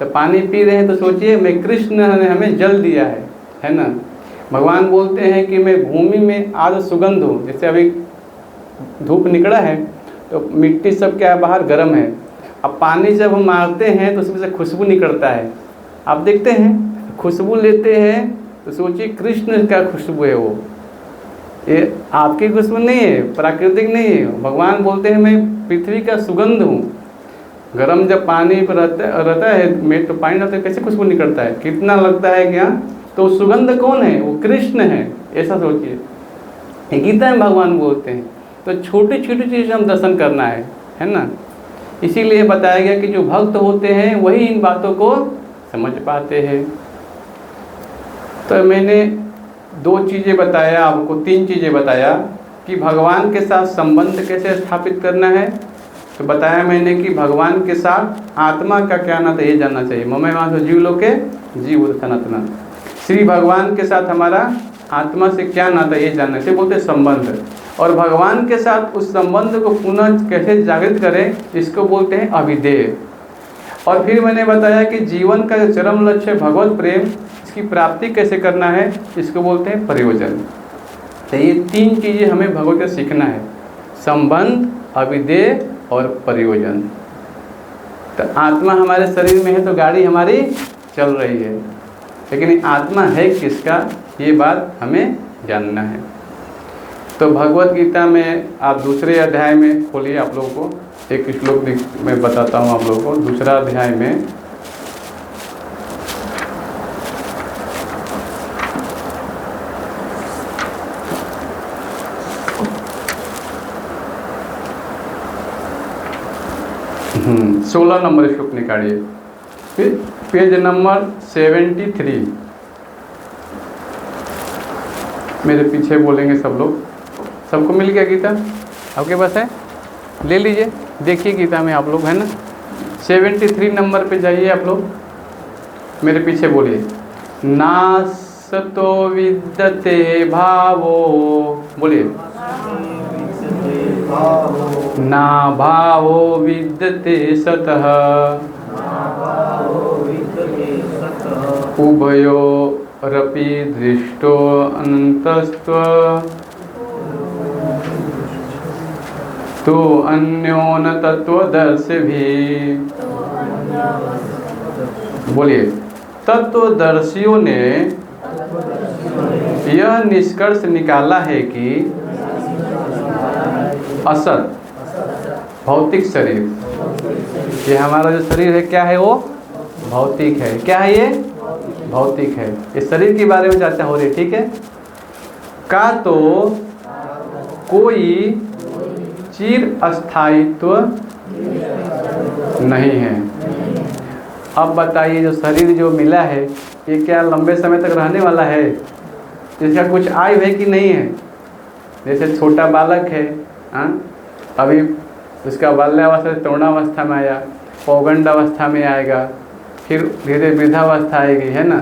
तो पानी पी रहे हैं तो सोचिए, मैं कृष्ण ने हमें जल दिया है ना। भगवान बोलते हैं कि मैं भूमि में आद सुगंध हूँ। जैसे अभी धूप निकला है तो मिट्टी सब क्या है, बाहर गर्म है। अब पानी जब हम मारते हैं तो उसमें से खुशबू निकलता है, आप देखते हैं। खुशबू लेते हैं तो सोचिए कृष्ण का खुशबू है वो, ये आपकी खुशबू नहीं है, प्राकृतिक नहीं है। भगवान बोलते हैं मैं पृथ्वी का सुगंध हूँ। गर्म जब पानी पर रहता है में, तो पानी रहता है, कैसे खुशबू निकलता है, कितना लगता है क्या। तो सुगंध कौन है, वो कृष्ण है, ऐसा सोचिए। गीता में भगवान बोलते हैं। तो छोटी छोटी चीज़ हम दर्शन करना है ना। इसीलिए बताया गया कि जो भक्त होते हैं वही इन बातों को समझ पाते हैं। तो मैंने 2 चीज़ें बताया आपको, 3 चीज़ें बताया कि भगवान के साथ संबंध कैसे स्थापित करना है। तो बताया मैंने कि भगवान के साथ आत्मा का क्या नाता, ये जानना चाहिए। ममैव वासो जीव लोके जीव सनातना। श्री भगवान के साथ हमारा आत्मा से क्या नाता, ये जानना चाहिए, बोलते संबंध। और भगवान के साथ उस संबंध को पुनः कैसे जागृत करें, इसको बोलते हैं अभिधेय। और फिर मैंने बताया कि जीवन का जो चरम लक्ष्य है भगवत प्रेम, इसकी प्राप्ति कैसे करना है, इसको बोलते हैं प्रयोजन। तो ये 3 चीज़ें हमें भगवत से सीखना है, संबंध, अभिधेय और प्रयोजन। तो आत्मा हमारे शरीर में है तो गाड़ी हमारी चल रही है, लेकिन आत्मा है किसका, ये बात हमें जानना है। तो भगवत गीता में आप दूसरे अध्याय में खोलिए, आप लोगों को एक श्लोक मैं बताता हूँ आप लोगों को। दूसरा अध्याय में हम्म 16 नंबर श्लोक निकालिए, फिर पेज नंबर 73। मेरे पीछे बोलेंगे सब लोग। सबको मिल गया गीता, आपके पास है, ले लीजिए, देखिए गीता में आप लोग, है ना। 73 नंबर पे जाइए आप लोग, मेरे पीछे बोलिए। नासतो विद्यते भावो, बोलिए। ना भावो विद्यते सतः, उभयो रपि दृष्टो अनन्तस्त्व, तो अन्योन तत्वदर्शी भी। बोलिए। तत्वदर्शियों ने यह निष्कर्ष निकाला है कि असत भौतिक शरीर, ये हमारा जो शरीर है क्या है, वो भौतिक है। क्या है ये, भौतिक है। इस शरीर के बारे में चर्चा हो रही है, ठीक है। का तो कोई चिर अस्थायित्व नहीं है। अब बताइए, जो शरीर जो मिला है ये क्या लंबे समय तक रहने वाला है, इसका कुछ आयु है कि नहीं है। जैसे छोटा बालक है, अभी उसका बाल्यावस्था से तरुणावस्था में आया, पौगंड अवस्था में आएगा, फिर धीरे वृद्धावस्था आएगी, है ना।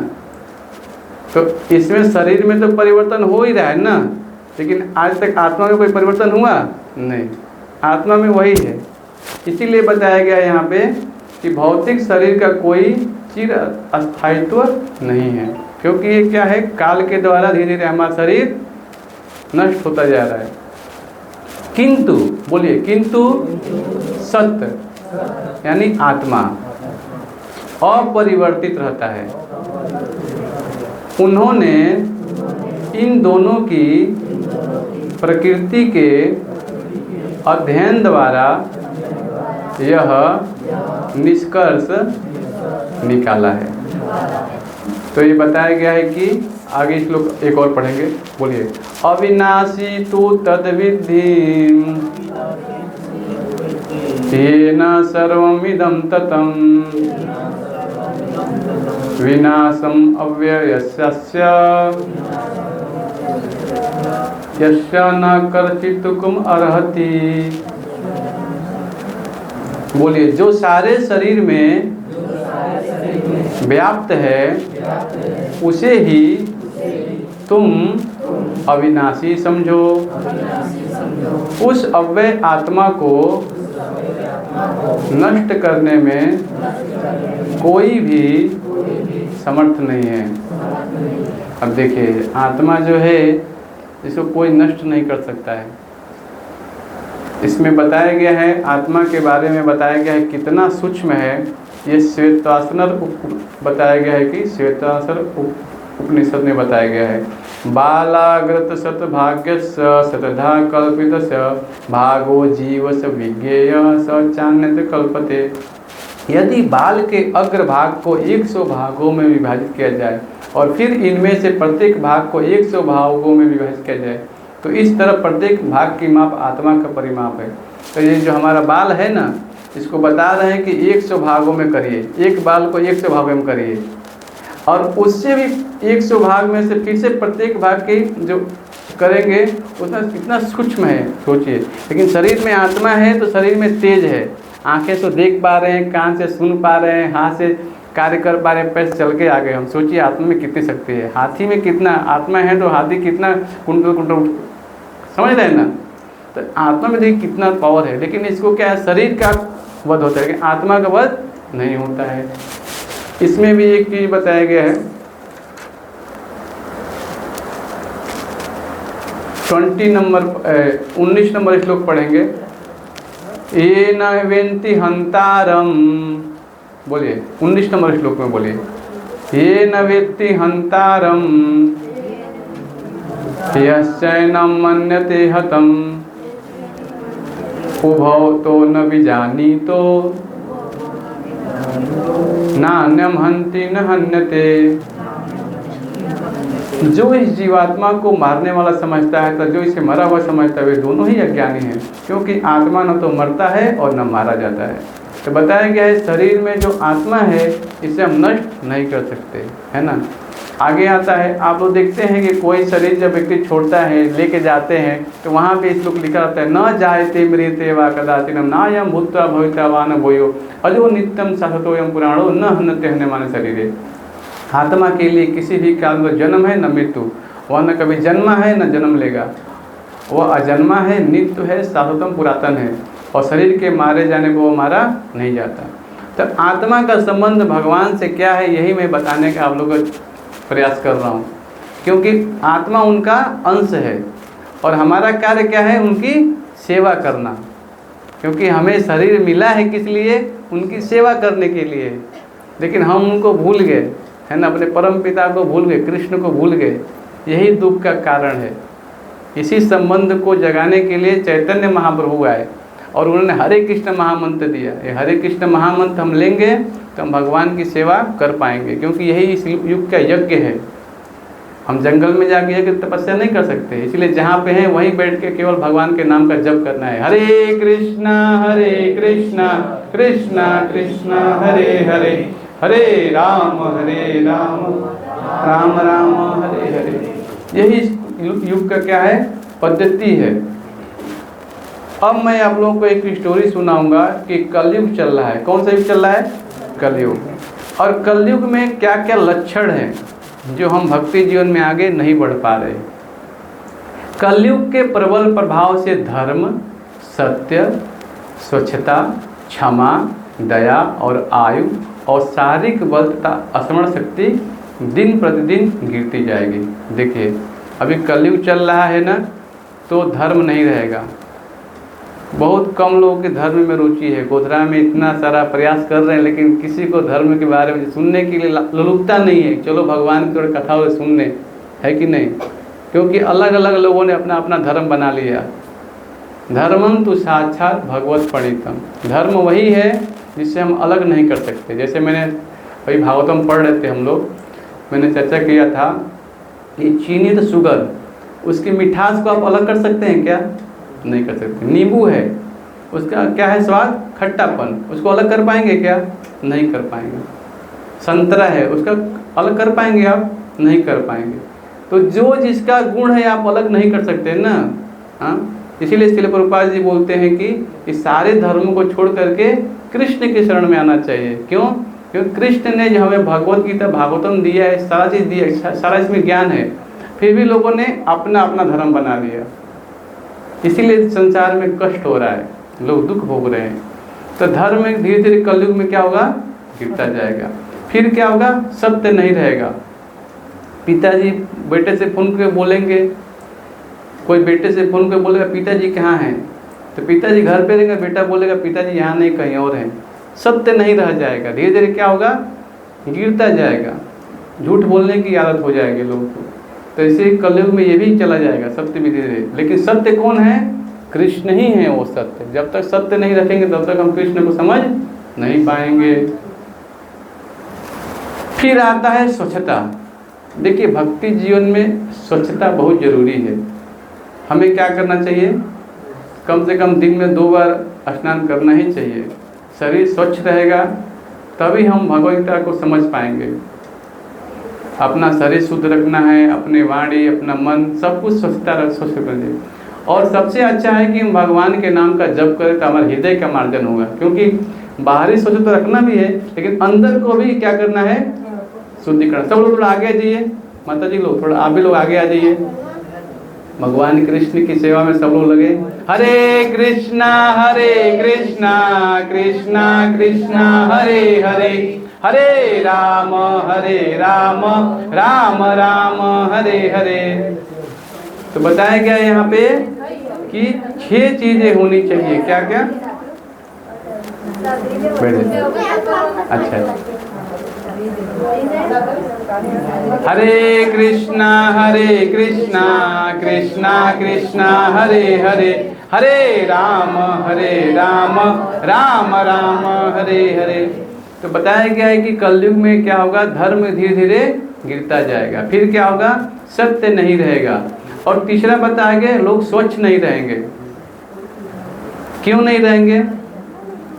तो इसमें शरीर में तो परिवर्तन हो ही रहा है ना, लेकिन आज तक आत्मा में कोई परिवर्तन हुआ नहीं, आत्मा में वही है। इसीलिए बताया गया यहाँ पे कि भौतिक शरीर का कोई चिर अस्थायित्व नहीं है, क्योंकि ये क्या है, काल के द्वारा धीरे धीरे हमारा शरीर नष्ट होता जा रहा है। किंतु, बोलिए, किंतु सत्य यानी आत्मा अपरिवर्तित रहता है। उन्होंने इन दोनों की प्रकृति के अध्ययन द्वारा यह निष्कर्ष निकाला है। तो ये बताया गया है कि आगे श्लोक एक और पढ़ेंगे। बोलिए। अविनाशी तु तद्विद्धि येन सर्वमिदं ततं विनाशम अव्ययस्य यस्य न कर्षितुम अर्हति। बोलिए। जो सारे शरीर में व्याप्त है उसे ही तुम अविनाशी समझो। उस अव्यय आत्मा को नष्ट करने में कोई भी समर्थ नहीं है। अब देखिए, आत्मा जो है इसको कोई नष्ट नहीं कर सकता है। इसमें बताया गया है, आत्मा के बारे में बताया गया है कितना सूक्ष्म है। ये श्वेताश्वर बताया गया है कि श्वेताश्वर उपनिषद में बताया गया है। बालाग्रत शतभाग्यस्य शतधा कल्पितस्य भागो जीवस्य विज्ञेय स चान्यत कल्पते। यदि बाल के अग्र भाग को 100 भागों में विभाजित किया जाए और फिर इनमें से प्रत्येक भाग को 100 भागों में विभाजित किया जाए तो इस तरह प्रत्येक भाग की माप आत्मा का परिमाप है। तो ये जो हमारा बाल है ना, इसको बता रहे हैं कि 100 भागों में करिए, एक बाल को 100 भागों में करिए और उससे भी 100 भाग में से फिर से प्रत्येक भाग के जो करेंगे उसमें कितना सूक्ष्म है सोचिए। लेकिन शरीर में आत्मा है तो शरीर में तेज है, आंखें तो देख पा रहे हैं, कान से सुन पा रहे हैं, हाथ से कार्य कर पा रहे हैं, पैर चल के आ गए। हम सोचिए आत्मा में कितनी शक्ति है। हाथी में कितना आत्मा है तो हाथी कितना कुंटल कुंटल, समझ रहे हैं ना। तो आत्मा में देखिए कितना पावर है, लेकिन इसको क्या है, शरीर का वध होता है लेकिन आत्मा का वध नहीं होता है। इसमें भी एक चीज बताया गया है, 19 नंबर श्लोक पढ़ेंगे। ये न वेन्ति हंतारम। बोलिए 19 नंबर श्लोक में बोलिए। ये न वेत्ति हंतारम यश्चैनं मन्यते हतम उभौ तो न विजानीतो नान्यम हन्ति न हन्यते। जो इस जीवात्मा को मारने वाला समझता है तो जो इसे मरा हुआ समझता है वे दोनों ही अज्ञानी हैं, क्योंकि आत्मा न तो मरता है और न मारा जाता है। तो बताया गया है शरीर में जो आत्मा है इसे हम नष्ट नहीं कर सकते, है ना। आगे आता है, आप लोग देखते हैं कि कोई शरीर जब व्यक्ति छोड़ता है लेके जाते हैं तो वहाँ पे इस लोग लिखा रहता है, न जायते मृते वा कदाचिनम नायम भूत्वा भविष्यवान भूयो अजो नित्यम शाश्वतोयम पुराणो न हन्यते हन्यमाने शरीरे। आत्मा के लिए किसी भी काल में जन्म है न मृत्यु, वह न कभी जन्मा है न जन्म लेगा, वह अजन्मा है, नित्य है, शाश्वतम पुरातन है और शरीर के मारे जाने को वो मारा नहीं जाता। तो आत्मा का संबंध भगवान से क्या है, यही मैं बताने का आप लोगों को प्रयास कर रहा हूँ, क्योंकि आत्मा उनका अंश है और हमारा कार्य क्या है, उनकी सेवा करना। क्योंकि हमें शरीर मिला है किस लिए, उनकी सेवा करने के लिए, लेकिन हम उनको भूल गए, है ना, अपने परम पिता को भूल गए, कृष्ण को भूल गए। यही दुख का कारण है। इसी संबंध को जगाने के लिए चैतन्य महाप्रभु आए और उन्होंने हरे कृष्ण महामंत्र दिया। ये हरे कृष्ण महामंत्र हम लेंगे तो हम भगवान की सेवा कर पाएंगे, क्योंकि यही इस युग का यज्ञ है। हम जंगल में जाके यज्ञ तपस्या नहीं कर सकते, इसलिए जहाँ पे हैं वहीं बैठ के केवल भगवान के नाम का जप करना है। हरे कृष्णा कृष्णा कृष्णा हरे हरे, हरे राम राम राम हरे हरे। यही इस युग का क्या है, पद्धति है। अब मैं आप लोगों को एक स्टोरी सुनाऊंगा कि कलयुग चल रहा है। कौन सा युग चल रहा है, कलयुग। और कलयुग में क्या क्या लक्षण हैं जो हम भक्ति जीवन में आगे नहीं बढ़ पा रहे। कलयुग के प्रबल प्रभाव से धर्म, सत्य, स्वच्छता, क्षमा, दया और आयु और शारीरिक बल तथा स्मरण शक्ति दिन प्रतिदिन गिरती जाएगी। देखिए अभी कलयुग चल रहा है ना, तो धर्म नहीं रहेगा। बहुत कम लोगों के धर्म में रुचि है। गोधरा में इतना सारा प्रयास कर रहे हैं लेकिन किसी को धर्म के बारे में सुनने के लिए ललुकता नहीं है। चलो भगवान की थोड़ी कथा सुनने, है कि नहीं। क्योंकि अलग अलग लोगों ने अपना अपना धर्म बना लिया। धर्मम तो साक्षात भगवत प्रणीतम, धर्म वही है जिससे हम अलग नहीं कर सकते। जैसे मैंने अभी भागवतम पढ़ रहे थे हम लोग, मैंने चर्चा किया था कि चीनी तो शुगर, उसकी मिठास को आप अलग कर सकते हैं क्या? नहीं कर सकते। नींबू है, उसका क्या है स्वाद? खट्टापन, उसको अलग कर पाएंगे क्या? नहीं कर पाएंगे। संतरा है, उसका अलग कर पाएंगे आप? नहीं कर पाएंगे। तो जो जिसका गुण है आप अलग नहीं कर सकते ना। हाँ, इसीलिए श्रील प्रभुपाद जी बोलते हैं कि इस सारे धर्मों को छोड़ करके कृष्ण के शरण में आना चाहिए। क्यों? क्योंकि कृष्ण ने जो हमें भगवत गीता भागवतम दिया है, सारा चीज़ दिया है, सारा इसमें ज्ञान है, फिर भी लोगों ने अपना अपना धर्म बना लिया। इसीलिए संसार में कष्ट हो रहा है, लोग दुख भोग रहे हैं। तो धर्म में धीरे धीरे कलयुग में क्या होगा? गिरता जाएगा। फिर क्या होगा? सत्य नहीं रहेगा। पिताजी बेटे से फोन करके बोलेंगे, कोई बेटे से फोन करके बोलेगा पिताजी कहाँ हैं, तो पिताजी घर पे रहेंगे, बेटा बोलेगा पिताजी यहाँ नहीं कहीं और हैं। सत्य नहीं रह जाएगा, धीरे धीरे क्या होगा? गिरता जाएगा। झूठ बोलने की आदत हो जाएगी लोगों को। तो इसे कलयुग में ये भी चला जाएगा, सत्य भी धीरे धीरे। लेकिन सत्य कौन है? कृष्ण ही है वो सत्य। जब तक सत्य नहीं रखेंगे तब तक हम कृष्ण को समझ नहीं पाएंगे। फिर आता है स्वच्छता। देखिए, भक्ति जीवन में स्वच्छता बहुत जरूरी है। हमें क्या करना चाहिए? कम से कम दिन में 2 बार स्नान करना ही चाहिए। शरीर स्वच्छ रहेगा तभी हम भगवद्गीता को समझ पाएंगे। अपना शरीर शुद्ध रखना है, अपने वाणी, अपना मन, सब कुछ स्वच्छ रखना चाहिए। और सबसे अच्छा है कि हम भगवान के नाम का जप करें तो हमारे हृदय का मार्जन होगा। क्योंकि बाहरी स्वच्छ तो रखना भी है, लेकिन अंदर को भी क्या करना है? शुद्धिकरण। सब लोग थोड़ा आगे आ जाइए, माता जी लोग थोड़ा, आप भी लोग आगे आ जाइए। भगवान कृष्ण की सेवा में सब लोग लगे। हरे कृष्णा कृष्णा कृष्णा हरे हरे, हरे राम राम राम हरे हरे। तो बताया गया यहाँ पे कि 6 चीजें होनी चाहिए। क्या क्या? अच्छा, हरे कृष्णा कृष्णा कृष्णा हरे हरे, हरे राम राम राम हरे हरे। तो बताया गया है कि कलयुग में क्या होगा? धर्म धीरे धीरे गिरता जाएगा। फिर क्या होगा? सत्य नहीं रहेगा। और तीसरा बताया गया, लोग स्वच्छ नहीं रहेंगे। क्यों नहीं रहेंगे?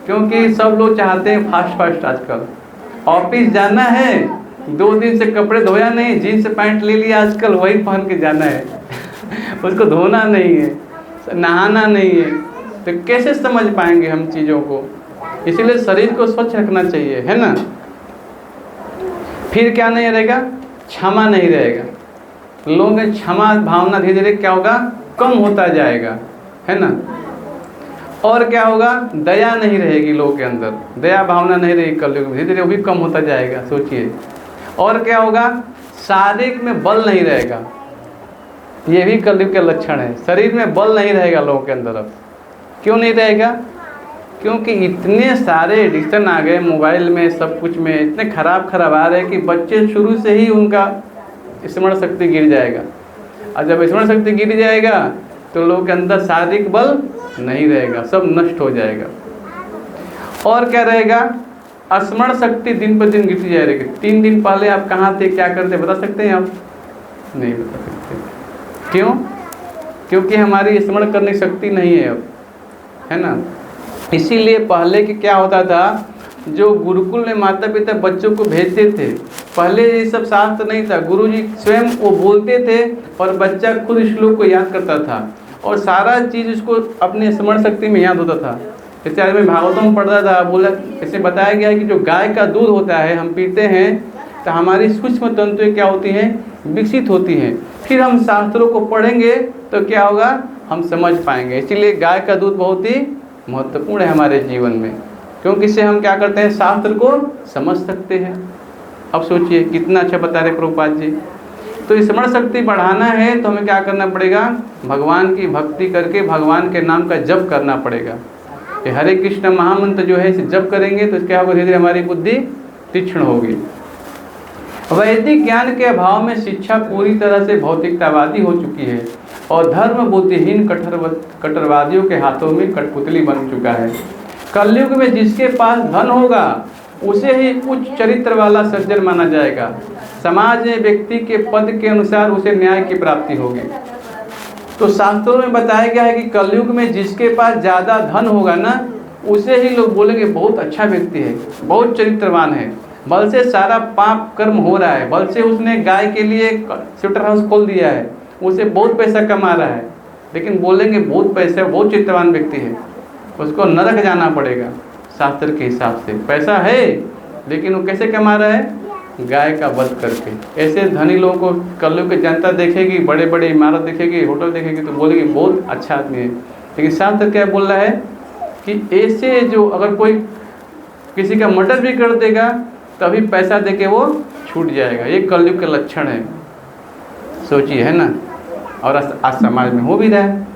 क्योंकि सब लोग चाहते हैं फास्ट। आजकल ऑफिस जाना है, 2 दिन से कपड़े धोया नहीं, जीन्स पैंट ले लिया, आजकल वही पहन के जाना है उसको धोना नहीं है, नहाना नहीं है। तो कैसे समझ पाएंगे हम चीज़ों को? इसीलिए शरीर को स्वच्छ रखना चाहिए, है ना। फिर क्या नहीं रहेगा? क्षमा नहीं रहेगा। लोगों में क्षमा भावना धीरे धीरे क्या होगा? कम होता जाएगा, है ना। और क्या होगा? दया नहीं रहेगी लोगों के अंदर, दया भावना नहीं रहेगी कलयुग में, धीरे धीरे वो भी कम होता जाएगा। सोचिए। और क्या होगा? शारीरिक में बल नहीं रहेगा। ये भी कलयुग के लक्षण है। शरीर में बल नहीं रहेगा लोगों के अंदर। अब क्यों नहीं रहेगा? क्योंकि इतने सारे एडिक्शन आ गए मोबाइल में, सब कुछ में इतने खराब आ रहे हैं कि बच्चे शुरू से ही उनका स्मरण शक्ति गिर जाएगा। और जब स्मरण शक्ति गिर जाएगा तो लोगों के अंदर शारीरिक बल नहीं रहेगा, सब नष्ट हो जाएगा। और क्या रहेगा? स्मरण शक्ति दिन पर दिन गिरती जाएगी। 3 दिन पहले आप कहाँ थे, क्या करते, बता सकते हैं आप? नहीं बता सकते। क्यों? क्योंकि हमारी स्मरण करने की शक्ति नहीं है अब, है ना। इसीलिए पहले के क्या होता था, जो गुरुकुल में माता पिता बच्चों को भेजते थे, पहले ये सब शास्त्र नहीं था, गुरुजी स्वयं वो बोलते थे और बच्चा खुद श्लोक को याद करता था और सारा चीज़ उसको अपने स्मरण शक्ति में याद होता था। जैसे आज मैं भागवतम पढ़ रहा था, बोला इससे बताया गया कि जो गाय का दूध होता है हम पीते हैं तो हमारी सूक्ष्म तंतुएं क्या होती हैं? विकसित होती हैं। फिर हम शास्त्रों को पढ़ेंगे तो क्या होगा? हम समझ पाएंगे। इसीलिए गाय का दूध बहुत ही महत्वपूर्ण है हमारे जीवन में, क्योंकि इससे हम क्या करते हैं? शास्त्र को समझ सकते हैं। अब सोचिए कितना अच्छा बता रहे प्रभुपाद जी। तो स्मरण शक्ति बढ़ाना है तो हमें क्या करना पड़ेगा? भगवान की भक्ति करके भगवान के नाम का जप करना पड़ेगा। ये हरे कृष्ण महामंत्र जो है इसे जप करेंगे तो क्या होगा? धीरे धीरे हमारी बुद्धि तीक्ष्ण होगी। वैदिक ज्ञान के अभाव में शिक्षा पूरी तरह से भौतिकतावादी हो चुकी है और धर्म बुद्धिहीन कट्टरवादियों के हाथों में कठपुतली बन चुका है। कलयुग में जिसके पास धन होगा उसे ही उच्च चरित्र वाला सज्जन माना जाएगा। समाज में व्यक्ति के पद के अनुसार उसे न्याय की प्राप्ति होगी। तो शास्त्रों में बताया गया है कि कलयुग में जिसके पास ज़्यादा धन होगा ना, उसे ही लोग बोलेंगे बहुत अच्छा व्यक्ति है, बहुत चरित्रवान है, बल से सारा पाप कर्म हो रहा है, बल से उसने गाय के लिए स्वेटर हाउस खोल दिया है, उसे बहुत पैसा कमा रहा है। लेकिन बोलेंगे बहुत पैसा, बहुत चित्रवान व्यक्ति है, उसको नरक जाना पड़ेगा शास्त्र के हिसाब से। पैसा है लेकिन वो कैसे कमा रहा है? गाय का वध करके। ऐसे धनी लोगों को कलयुग की जनता देखेगी, बड़े बड़े इमारत देखेगी, होटल देखेगी तो बोलेगी बहुत अच्छा आदमी है। लेकिन शास्त्र क्या बोल रहा है कि ऐसे जो अगर कोई किसी का मर्डर भी कर देगा तभी पैसा देके वो छूट जाएगा। ये कलयुग के लक्षण है, सोचिए, है ना। और आज समाज में हो भी रहा है।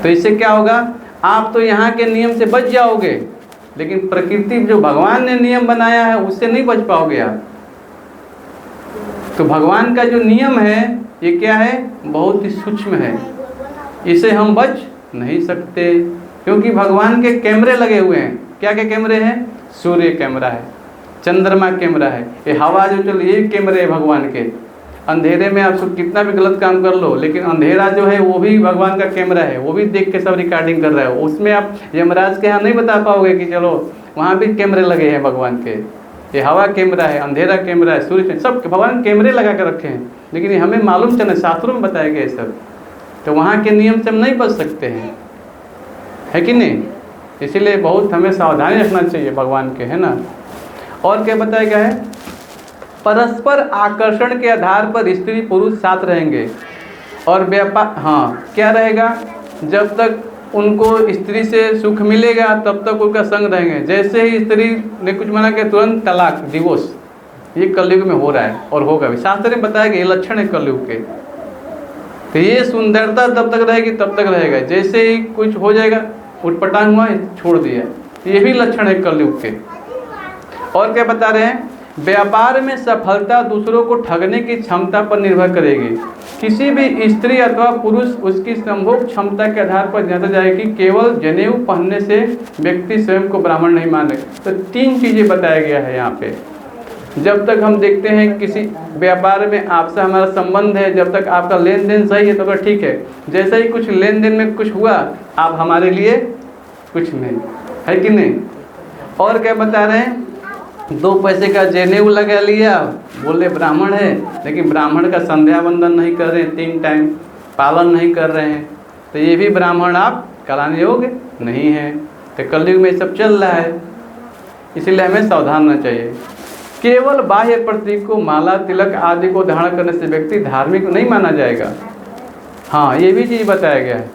तो इससे क्या होगा? आप तो यहाँ के नियम से बच जाओगे, लेकिन प्रकृति जो भगवान ने नियम बनाया है उससे नहीं बच पाओगे आप। तो भगवान का जो नियम है ये क्या है? बहुत ही सूक्ष्म है, इसे हम बच नहीं सकते, क्योंकि भगवान के कैमरे लगे हुए हैं। क्या क्या कैमरे हैं? सूर्य कैमरा है, चंद्रमा कैमरा है, ये हवा जो चल, ये कैमरे है भगवान के। अंधेरे में आप सब कितना भी गलत काम कर लो, लेकिन अंधेरा जो है वो भी भगवान का कैमरा है, वो भी देख के सब रिकॉर्डिंग कर रहा है। उसमें आप यमराज के यहाँ नहीं बता पाओगे कि चलो वहाँ भी कैमरे लगे हैं भगवान के। ये हवा कैमरा है, अंधेरा कैमरा है, सूर्य, सब भगवान कैमरे लगा कर रखे हैं। लेकिन ये हमें मालूम चले, शास्त्रों में बताया गया सब। तो वहाँ के नियम से हम नहीं बच सकते हैं, है कि नहीं? इसीलिए बहुत हमें सावधानी रखना चाहिए भगवान के, है ना। और क्या बताया गया है? परस्पर आकर्षण के आधार पर स्त्री पुरुष साथ रहेंगे और व्यापार, हाँ क्या रहेगा? जब तक उनको स्त्री से सुख मिलेगा तब तक उनका संग रहेंगे। जैसे ही स्त्री ने कुछ मना के तुरंत तलाक, डिवोर्स, ये कलयुग में हो रहा है और होगा भी। शास्त्र ने बताया कि ये लक्षण है कलयुग के। तो ये सुंदरता तब तक रहेगी, तब तक रहेगा। जैसे ही कुछ हो जाएगा, उटपटांग हुआ, छोड़ दिया, ये भी लक्षण है कलयुग के। और क्या बता रहे हैं? व्यापार में सफलता दूसरों को ठगने की क्षमता पर निर्भर करेगी। किसी भी स्त्री अथवा पुरुष उसकी संभोग क्षमता के आधार पर जाना जाएगी। केवल जनेऊ पहनने से व्यक्ति स्वयं को ब्राह्मण नहीं माने। तो 3 चीज़ें बताया गया है यहाँ पे। जब तक हम देखते हैं किसी व्यापार में आपसे हमारा संबंध है, जब तक आपका लेन देन सही है तो फिर ठीक है। जैसे ही कुछ लेन देन में कुछ हुआ, आप हमारे लिए कुछ नहीं, है कि नहीं? और क्या बता रहे हैं? 2 पैसे का जनेऊ लगा लिया, बोले ब्राह्मण है, लेकिन ब्राह्मण का संध्या वंदन नहीं कर रहे हैं, 3 टाइम पालन नहीं कर रहे हैं, तो ये भी ब्राह्मण आप कराने योग्य नहीं है। तो कलयुग में सब चल रहा है, इसीलिए हमें सावधान रहना चाहिए। केवल बाह्य प्रतीक को, माला तिलक आदि को धारण करने से व्यक्ति धार्मिक नहीं माना जाएगा। हाँ, ये भी चीज़ बताया गया है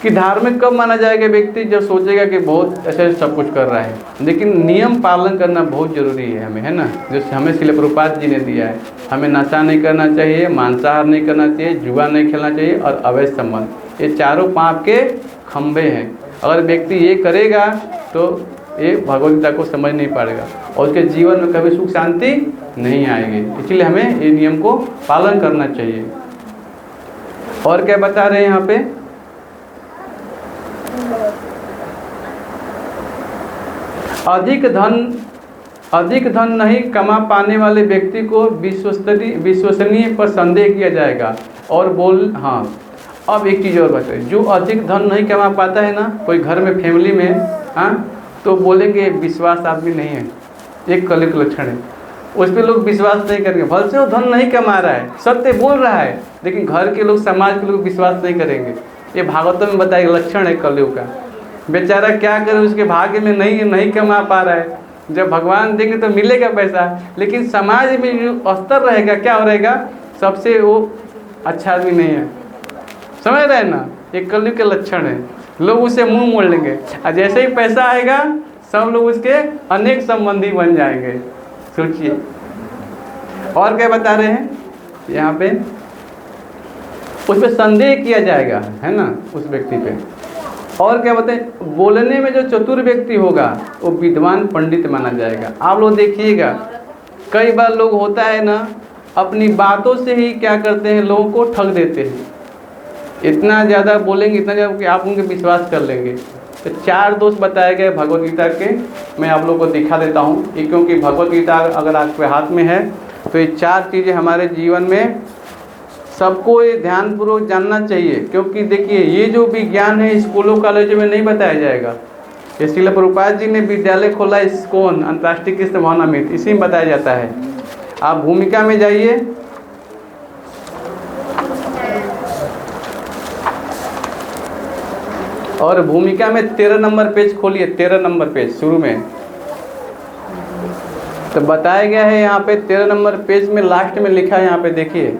कि धार्मिक कब माना जाएगा व्यक्ति? जब सोचेगा कि बहुत ऐसे सब कुछ कर रहा है। लेकिन नियम पालन करना बहुत ज़रूरी है हमें, है ना। जैसे हमें श्रील प्रभुपाद जी ने दिया है, हमें नशा नहीं करना चाहिए, मांसाहार नहीं करना चाहिए, जुआ नहीं खेलना चाहिए और अवैध संबंध, ये चारों पाप के खंभे हैं। अगर व्यक्ति ये करेगा तो ये भगवत गीता को समझ नहीं पाएगा और उसके जीवन में कभी सुख शांति नहीं आएगी। इसलिए हमें ये नियम को पालन करना चाहिए। और क्या बता रहे हैं यहाँ पे? अधिक धन नहीं कमा पाने वाले व्यक्ति को विश्वसनीय पर संदेह किया जाएगा। और हाँ, अब एक चीज़ और बताइए, जो अधिक धन नहीं कमा पाता है ना, कोई घर में फैमिली में, हाँ, तो बोलेंगे विश्वास आदमी नहीं है, एक कलयुग लक्षण है। उस पर लोग विश्वास नहीं करेंगे। भले से वो धन नहीं कमा रहा है, सत्य बोल रहा है, लेकिन घर के लोग, समाज के लोग विश्वास नहीं करेंगे। ये भागवत में बताया लक्षण है कलयुग का। बेचारा क्या करे, उसके भाग्य में नहीं कमा पा रहा है। जब भगवान देंगे तो मिलेगा पैसा, लेकिन समाज में जो स्तर रहेगा, क्या हो रहेगा? सबसे वो अच्छा आदमी नहीं है, समझ रहे हैं ना। ये कलयुग के लक्षण है। लोग उसे मुंह मोड़ लेंगे और जैसे ही पैसा आएगा सब लोग उसके अनेक संबंधी बन जाएंगे। सोचिए। और क्या बता रहे हैं यहाँ पे? उस पर संदेह किया जाएगा, है ना, उस व्यक्ति पे। और क्या बताएं? बोलने में जो चतुर व्यक्ति होगा वो विद्वान पंडित माना जाएगा। आप लोग देखिएगा, कई बार लोग होता है ना, अपनी बातों से ही क्या करते हैं, लोगों को ठग देते हैं। इतना ज़्यादा बोलेंगे, इतना ज़्यादा कि आप उनके विश्वास कर लेंगे। तो 4 दोष बताए गए भगवत गीता के, मैं आप लोगों को दिखा देता हूँ। ये क्योंकि भगवत गीता अगर आपके हाथ में है तो ये 4 चीज़ें हमारे जीवन में सबको ये ध्यानपूर्वक जानना चाहिए। क्योंकि देखिए, ये जो विज्ञान है स्कूलों कॉलेजों में नहीं बताया जाएगा। ये श्रील प्रभुपाद जी ने विद्यालय खोला इस्कॉन, अंतर्राष्ट्रीय कृष्ण भावनामृत, इसी में बताया जाता है। आप भूमिका में जाइए, और भूमिका में 13 नंबर पेज खोलिए, 13 नंबर पेज शुरू में तो बताया गया है। यहाँ पे 13 नंबर पेज में लास्ट में लिखा है, यहाँ पे देखिए,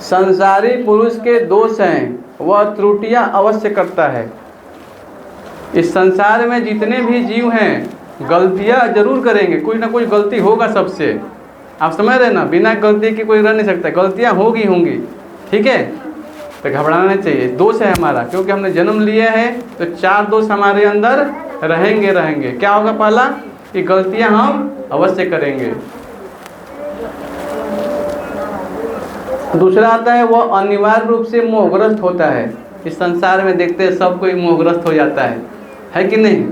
संसारी पुरुष के दोष हैं, वह त्रुटियां अवश्य करता है। इस संसार में जितने भी जीव हैं गलतियां जरूर करेंगे, कोई ना कोई गलती होगा सबसे। आप समझ रहे ना, बिना गलती के कोई रह नहीं सकता, गलतियां होंगी। ठीक है, तो घबराना नहीं चाहिए। दोष है हमारा, क्योंकि हमने जन्म लिया है तो 4 दोष हमारे अंदर रहेंगे। क्या होगा? पहला कि गलतियां हम अवश्य करेंगे। दूसरा आता है, वह अनिवार्य रूप से मोहग्रस्त होता है। इस संसार में देखते हैं सब कोई मोहग्रस्त हो जाता है कि नहीं।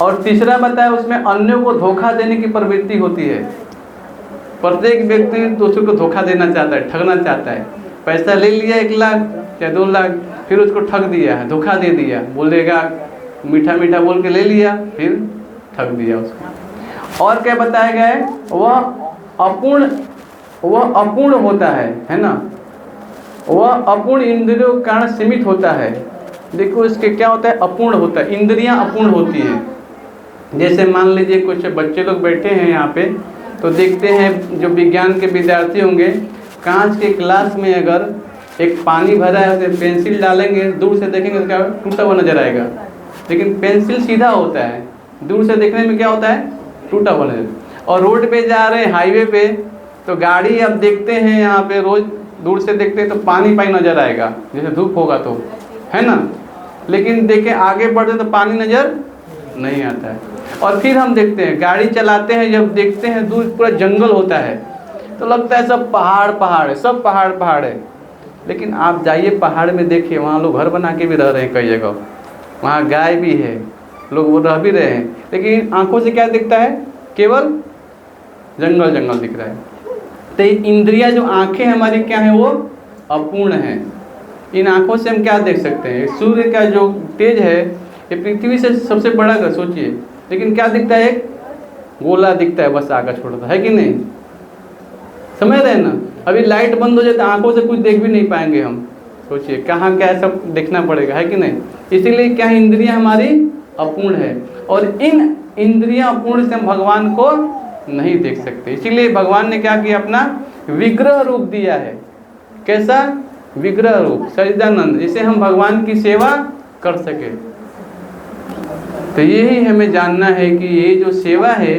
और तीसरा बताया, उसमें अन्यों को धोखा देने की प्रवृत्ति होती है। प्रत्येक व्यक्ति दूसरे को धोखा देना चाहता है, ठगना चाहता है। पैसा ले लिया 1 लाख या 2 लाख, फिर उसको ठग दिया है, धोखा दे दिया, बोलेगा मीठा मीठा बोल के ले लिया, फिर ठग दिया उसको। और क्या बताया गया है, वह अपूर्ण होता है ना, वह अपूर्ण इंद्रियों के कारण सीमित होता है। देखो इसके क्या होता है, अपूर्ण होता है, इंद्रियां अपूर्ण होती हैं। जैसे मान लीजिए कुछ बच्चे लोग बैठे हैं यहाँ पे, तो देखते हैं जो विज्ञान के विद्यार्थी होंगे, कांच के ग्लास में अगर एक पानी भरा है, उसे पेंसिल डालेंगे, दूर से देखेंगे तो क्या टूटा हुआ नजर आएगा। लेकिन पेंसिल सीधा होता है, दूर से देखने में क्या होता है, टूटा हुआ नजर। और रोड पे जा रहे हैं, हाईवे पे, तो गाड़ी अब देखते हैं यहाँ पे, रोज दूर से देखते हैं तो पानी नजर आएगा, जैसे धूप होगा तो, है ना। लेकिन देखें आगे बढ़ते तो पानी नजर नहीं आता है। और फिर हम देखते हैं, गाड़ी चलाते हैं, जब देखते हैं दूर पूरा जंगल होता है तो लगता है सब पहाड़ है, सब पहाड़ है। लेकिन आप जाइए पहाड़ में, देखिए वहाँ लोग घर बना के भी रह रहे हैं कई जगह, वहाँ गाय भी है, लोग वो रह भी रहे हैं। लेकिन आंखों से क्या दिखता है, केवल जंगल दिख रहा है। तो इंद्रियां जो आंखें हमारी क्या है, वो अपूर्ण है। इन आंखों से हम क्या देख सकते हैं, सूर्य का जो तेज है ये पृथ्वी से सबसे बड़ा है, सोचिए। लेकिन क्या दिखता है, गोला दिखता है, बस आगे छोड़ता है कि नहीं, समझ रहे हैं ना। अभी लाइट बंद हो जाए तो आंखों से कुछ देख भी नहीं पाएंगे हम, सोचिए कहाँ क्या है, सब देखना पड़ेगा, है कि नहीं। इसीलिए क्या है, इंद्रियां हमारी अपूर्ण है, और इन इंद्रियां अपूर्ण से हम भगवान को नहीं देख सकते। इसीलिए भगवान ने क्या किया, अपना विग्रह रूप दिया है। कैसा विग्रह रूप, सच्चिदानंद, जिसे हम भगवान की सेवा कर सके। तो यही हमें जानना है कि ये जो सेवा है,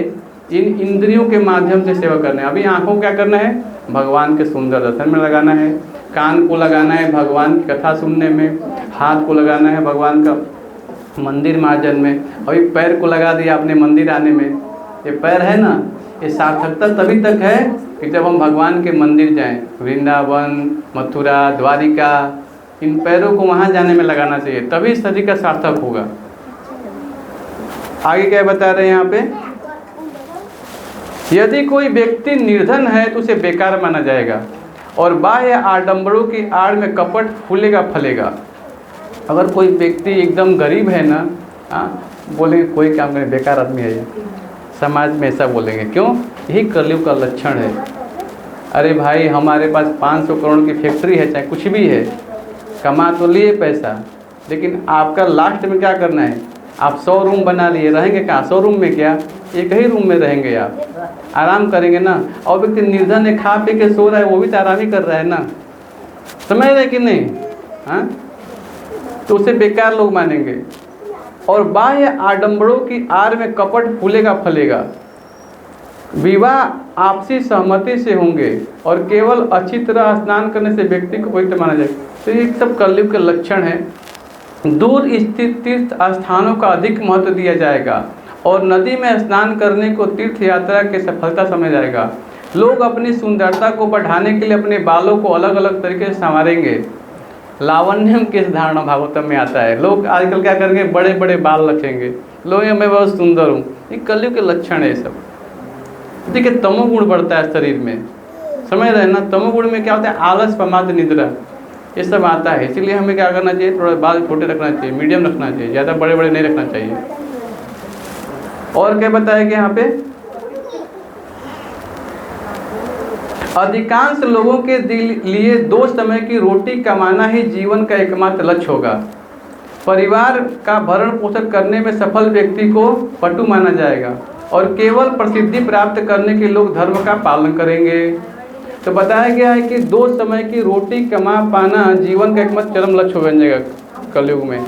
इन इंद्रियों के माध्यम से सेवा करना है। अभी आंखों को क्या करना है, भगवान के सुंदर दर्शन में लगाना है, कान को लगाना है भगवान की कथा सुनने में, हाथ को लगाना है भगवान का मंदिर मार्जन में, और ये पैर को लगा दिया अपने मंदिर आने में। ये पैर है ना, ये सार्थकता तभी तक है कि जब हम भगवान के मंदिर जाएं, वृंदावन, मथुरा, द्वारिका, इन पैरों को वहाँ जाने में लगाना चाहिए, तभी इस शरीर का सार्थक होगा। आगे क्या बता रहे हैं यहाँ पे, यदि कोई व्यक्ति निर्धन है तो उसे बेकार माना जाएगा, और बाह्य आडंबरों की आड़ में कपट फूलेगा फलेगा। अगर कोई व्यक्ति एकदम गरीब है ना, बोलेंगे कोई काम करे, बेकार आदमी है ये, समाज में ऐसा बोलेंगे। क्यों, यही कलयुग का लक्षण है। अरे भाई, हमारे पास 500 करोड़ की फैक्ट्री है, चाहे कुछ भी है, कमा तो लिए पैसा, लेकिन आपका लास्ट में क्या करना है, आप 100 रूम बना लिए, रहेंगे कहाँ, 100 रूम में क्या, एक ही रूम में रहेंगे, आप आराम करेंगे ना। और व्यक्ति निर्धन है, खा पी के सो रहा है, वो भी तो आराम ही कर रहा है ना, समझ रहे कि नहीं। हाँ, तो उसे बेकार लोग मानेंगे। और बाह्य आडंबरों की आड़ में कपट फूलेगा फलेगा। विवाह आपसी सहमति से होंगे, और केवल अच्छी तरह स्नान करने से व्यक्ति को पवित्र माना जाए। तो ये सब कलयुग के लक्षण है। दूर स्थित तीर्थ स्थानों का अधिक महत्व दिया जाएगा, और नदी में स्नान करने को तीर्थ यात्रा की सफलता समझा जाएगा। लोग अपनी सुंदरता को बढ़ाने के लिए अपने बालों को अलग अलग तरीके से संवारेंगे। लावण्यम किस धारणा भागवतम में आता है। लोग आजकल क्या करेंगे, बड़े बड़े बाल रखेंगे, लोग मैं बहुत सुंदर हूँ। ये कलयुग के लक्षण है सब। देखिए तमोगुण बढ़ता है शरीर में, समझ रहे हैं ना। तमोगुण में क्या होता है, आलस, प्रमाद, निद्रा, ये सब आता है। इसीलिए हमें क्या करना चाहिए, थोड़ा बाल छोटे रखना चाहिए, मीडियम रखना चाहिए, ज़्यादा बड़े बड़े नहीं रखना चाहिए। और क्या बताया कि यहाँ पे अधिकांश लोगों के लिए 2 समय की रोटी कमाना ही जीवन का एकमात्र लक्ष्य होगा। परिवार का भरण पोषण करने में सफल व्यक्ति को पटु माना जाएगा और केवल प्रसिद्धि प्राप्त करने के लोग धर्म का पालन करेंगे। तो बताया गया है कि 2 समय की रोटी कमा पाना जीवन का एकमात्र चरम लक्ष्य बन जाएगा कलयुग में।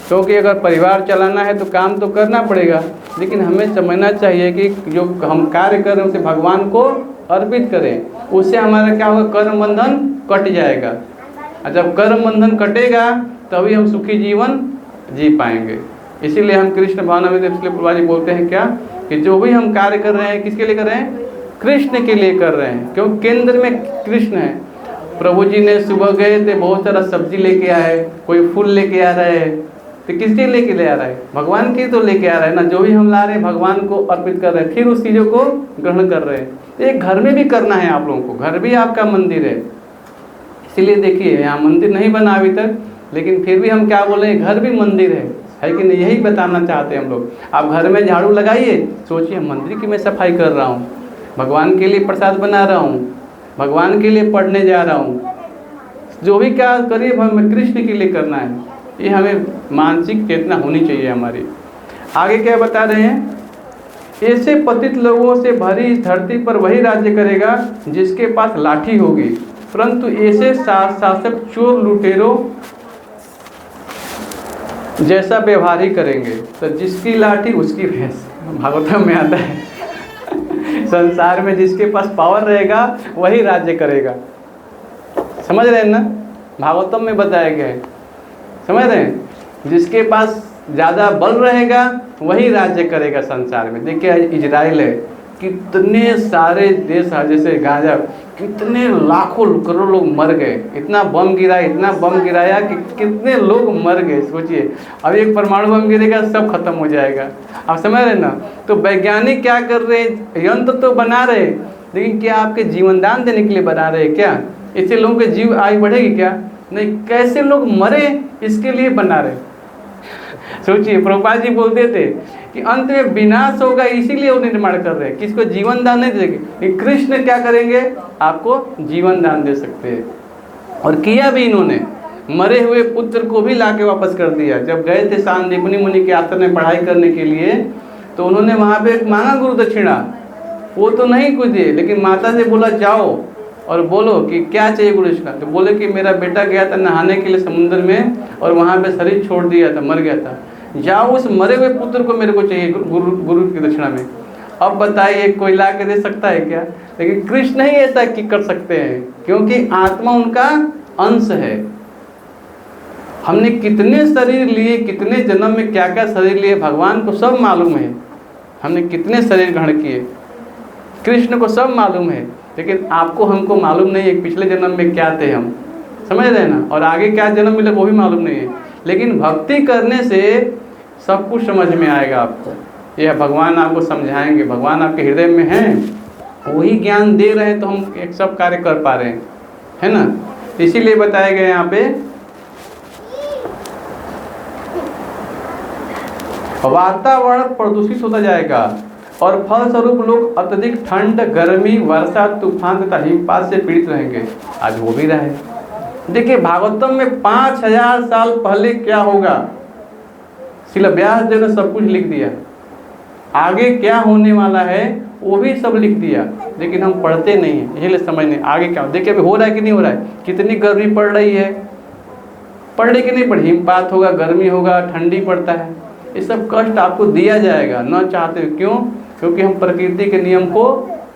क्योंकि अगर परिवार चलाना है तो काम तो करना पड़ेगा, लेकिन हमें समझना चाहिए कि जो हम कार्य कर रहे हैं उसे भगवान को अर्पित करें। उससे हमारा क्या होगा, कर्म बंधन कट जाएगा। और जब कर्म बंधन कटेगा तभी हम सुखी जीवन जी पाएंगे। इसीलिए हम कृष्ण भावना में, इसलिए प्रभुपाद जी बोलते हैं क्या, कि जो भी हम कार्य कर रहे हैं किसके लिए कर रहे हैं, कृष्ण के लिए कर रहे हैं। क्योंकि केंद्र में कृष्ण है। प्रभु जी ने सुबह गए थे, बहुत सारा सब्जी लेके आए, कोई फूल लेके आ रहे हैं, तो किसके लेके ले आ रहा है, भगवान के तो लेके आ रहा है ना। जो भी हम ला रहे हैं भगवान को अर्पित कर रहे हैं, फिर उस चीज़ों को ग्रहण कर रहे हैं। ये घर में भी करना है आप लोगों को, घर भी आपका मंदिर है। इसीलिए देखिए यहाँ मंदिर नहीं बना अभी तक, लेकिन फिर भी हम क्या बोले, घर भी मंदिर है कि नहीं, यही बताना चाहते हैं हम लोग। आप घर में झाड़ू लगाइए, सोचिए मंदिर की मैं सफाई कर रहा हूँ, भगवान के लिए प्रसाद बना रहा हूँ, भगवान के लिए पढ़ने जा रहा हूँ। जो भी क्या करिए हमें कृष्ण के लिए करना है। ये हमें मानसिक चेतना होनी चाहिए हमारी। आगे क्या बता रहे हैं, ऐसे पतित लोगों से भरी इस धरती पर वही राज्य करेगा जिसके पास लाठी होगी, परंतु ऐसे शासक चोर लुटेरों जैसा व्यवहार ही करेंगे। तो जिसकी लाठी उसकी भैंस, भागवतम में आता है। संसार में जिसके पास पावर रहेगा वही राज्य करेगा। समझ रहे हैं ना, भागवतम में बताया गया है, समझ रहे हैं। जिसके पास ज़्यादा बल रहेगा वही राज्य करेगा संसार में। देखिए इजराइल है, कितने सारे देश है, जैसे गाजा, कितने लाखों करोड़ों लोग मर गए। इतना बम गिरा, इतना बम गिराया कि कितने लोग मर गए। सोचिए अब एक परमाणु बम गिरेगा सब खत्म हो जाएगा। आप समझ रहे ना। तो वैज्ञानिक क्या कर रहे हैं, यंत्र तो बना रहे, लेकिन क्या आपके जीवन दान देने के लिए बना रहे हैं क्या? इससे लोगों के जीव आयु बढ़ेगी क्या? नहीं। कैसे लोग मरे इसके लिए बना रहे। सोचिए प्रभुपाद जी बोलते थे कि अंत में विनाश होगा, इसीलिए वो निर्माण कर रहे हैं, किसको जीवन दान नहीं देंगे। कृष्ण क्या करेंगे, आपको जीवन दान दे सकते हैं। और किया भी इन्होंने, मरे हुए पुत्र को भी लाके वापस कर दिया। जब गए थे सांदीपनि मुनि के आश्रम में पढ़ाई करने के लिए, तो उन्होंने वहाँ पे मांगा गुरु दक्षिणा, वो तो नहीं कुछ दिए, लेकिन माता से बोला जाओ और बोलो कि क्या चाहिए गुरु दक्षिणा। तो बोले कि मेरा बेटा गया था नहाने के लिए समुद्र में और वहाँ पे शरीर छोड़ दिया था, मर गया था, जाओ उस मरे हुए पुत्र को मेरे को चाहिए गुरु की दक्षिणा में। अब बताइए कोई ला के दे सकता है क्या? लेकिन कृष्ण ही ऐसा की कर सकते हैं, क्योंकि आत्मा उनका अंश है। हमने कितने शरीर लिए, कितने जन्म में क्या क्या शरीर लिए, भगवान को सब मालूम है। हमने कितने शरीर ग्रहण किए, कृष्ण को सब मालूम है। लेकिन आपको हमको मालूम नहीं है पिछले जन्म में क्या थे हम, समझ रहे हैं ना। और आगे क्या जन्म मिले वो भी मालूम नहीं है। लेकिन भक्ति करने से सब कुछ समझ में आएगा आपको। यह भगवान आपको समझाएंगे, भगवान आपके हृदय में हैं, वही ज्ञान दे रहे हैं, तो हम एक सब कार्य कर पा रहे हैं, है ना। इसीलिए बताया गया यहाँ पे वातावरण प्रदूषित होता जाएगा और फलस्वरूप लोग अत्यधिक ठंड, गर्मी, वर्षा, तूफान तथा हिमपात से पीड़ित रहेंगे। आज वो भी रहे। देखिए भागवतम में 5000 साल पहले क्या होगा, श्रील व्यास देव ने सब कुछ लिख दिया। आगे क्या होने वाला है वो भी सब लिख दिया, लेकिन हम पढ़ते नहीं हैं, इसलिए समझ नहीं आगे क्या। देखिए अभी हो रहा है कि नहीं हो रहा है, कितनी गर्मी पड़ रही है, पड़ रही कि नहीं पड़, हिमपात होगा, गर्मी होगा, ठंडी पड़ता है। ये सब कष्ट आपको दिया जाएगा न चाहते। क्यों? क्योंकि हम प्रकृति के नियम को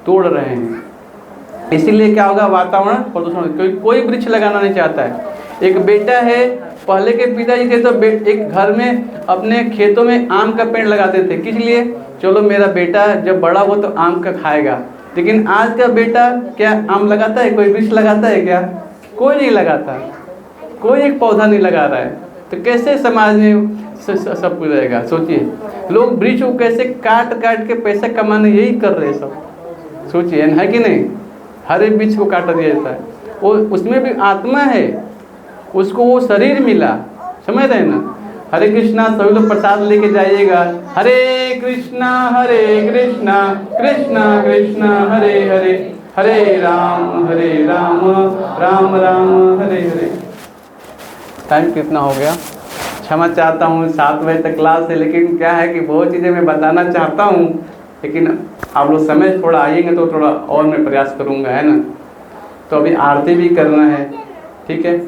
तोड़ रहे हैं। इसीलिए क्या होगा, वातावरण प्रदूषण। कोई वृक्ष लगाना नहीं चाहता है। एक बेटा है पहले के पिताजी थे तो एक घर में अपने खेतों में आम का पेड़ लगाते थे, किस लिए? चलो मेरा बेटा जब बड़ा हो तो आम का खाएगा। लेकिन आज का बेटा क्या आम लगाता है? कोई वृक्ष लगाता है क्या? कोई नहीं लगाता, कोई एक पौधा नहीं लगा रहा है। तो कैसे समाज में सब कुछ रहेगा? सोचिए, लोग वृक्ष को कैसे काट काट के पैसा कमाने यही कर रहे हैं सब। सोचिए, है कि नहीं? हर एक वृक्ष को काट दिया जाता है, वो उसमें भी आत्मा है, उसको वो शरीर मिला, समझ रहे हैं ना? हरे कृष्णा, सभी लोग प्रसाद लेके जाइएगा। हरे कृष्णा कृष्णा कृष्णा हरे हरे, हरे राम राम राम हरे हरे। टाइम कितना हो गया? क्षमा चाहता हूँ, 7 बजे तक क्लास है, लेकिन क्या है कि बहुत चीज़ें मैं बताना चाहता हूँ, लेकिन आप लोग समय थोड़ा आइएंगे तो थोड़ा और मैं प्रयास करूँगा, है ना? तो अभी आरती भी करना है, ठीक है?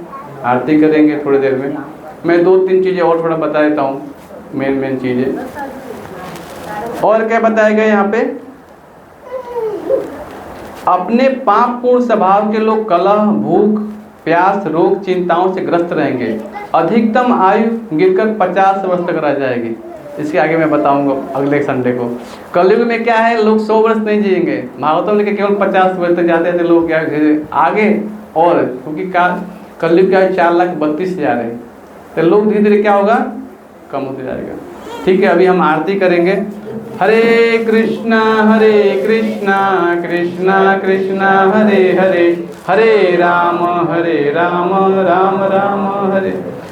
आरती करेंगे थोड़ी देर में। मैं 2-3 चीज़ें और थोड़ा बता देता हूँ, मेन चीज़ें। और क्या बताया गया यहाँ पे? अपने पापपूर्ण स्वभाव के लोग कलह, भूख, प्यास, रोग, चिंताओं से ग्रस्त रहेंगे। अधिकतम आयु गिरकर 50 वर्ष तक रह जाएगी। इसके आगे मैं बताऊंगा अगले संडे को। कलयुग में क्या है, लोग 100 वर्ष नहीं जिएंगे, भागवतम लिखे केवल 50 वर्ष तक जाते थे लोग। क्या आगे और, क्योंकि कलयुग का 4,32,000 है, तो लोग धीरे धीरे क्या होगा, कम होते जाएगा। ठीक है, अभी हम आरती करेंगे। हरे कृष्णा कृष्णा कृष्णा हरे हरे, हरे राम राम राम हरे।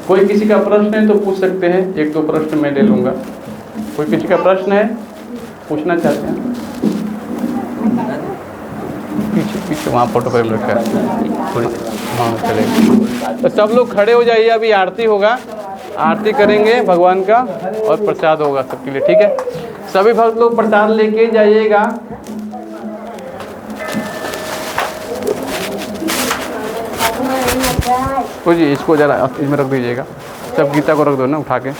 कोई किसी का प्रश्न है तो पूछ सकते हैं, 1-2 प्रश्न मैं ले लूँगा। कोई किसी का प्रश्न है, पूछना चाहते हैं? पीछे वहाँ फोटो फ्रेम रखा है, हाँ चलेगा। तो सब लोग खड़े हो जाइए, अभी आरती होगा, आरती करेंगे भगवान का और प्रसाद होगा सबके लिए, ठीक है? सभी भक्त लोग प्रसाद लेके जाइएगा। तो जी इसको ज़रा इसमें रख दीजिएगा, सब गीता को रख दो ना उठा के।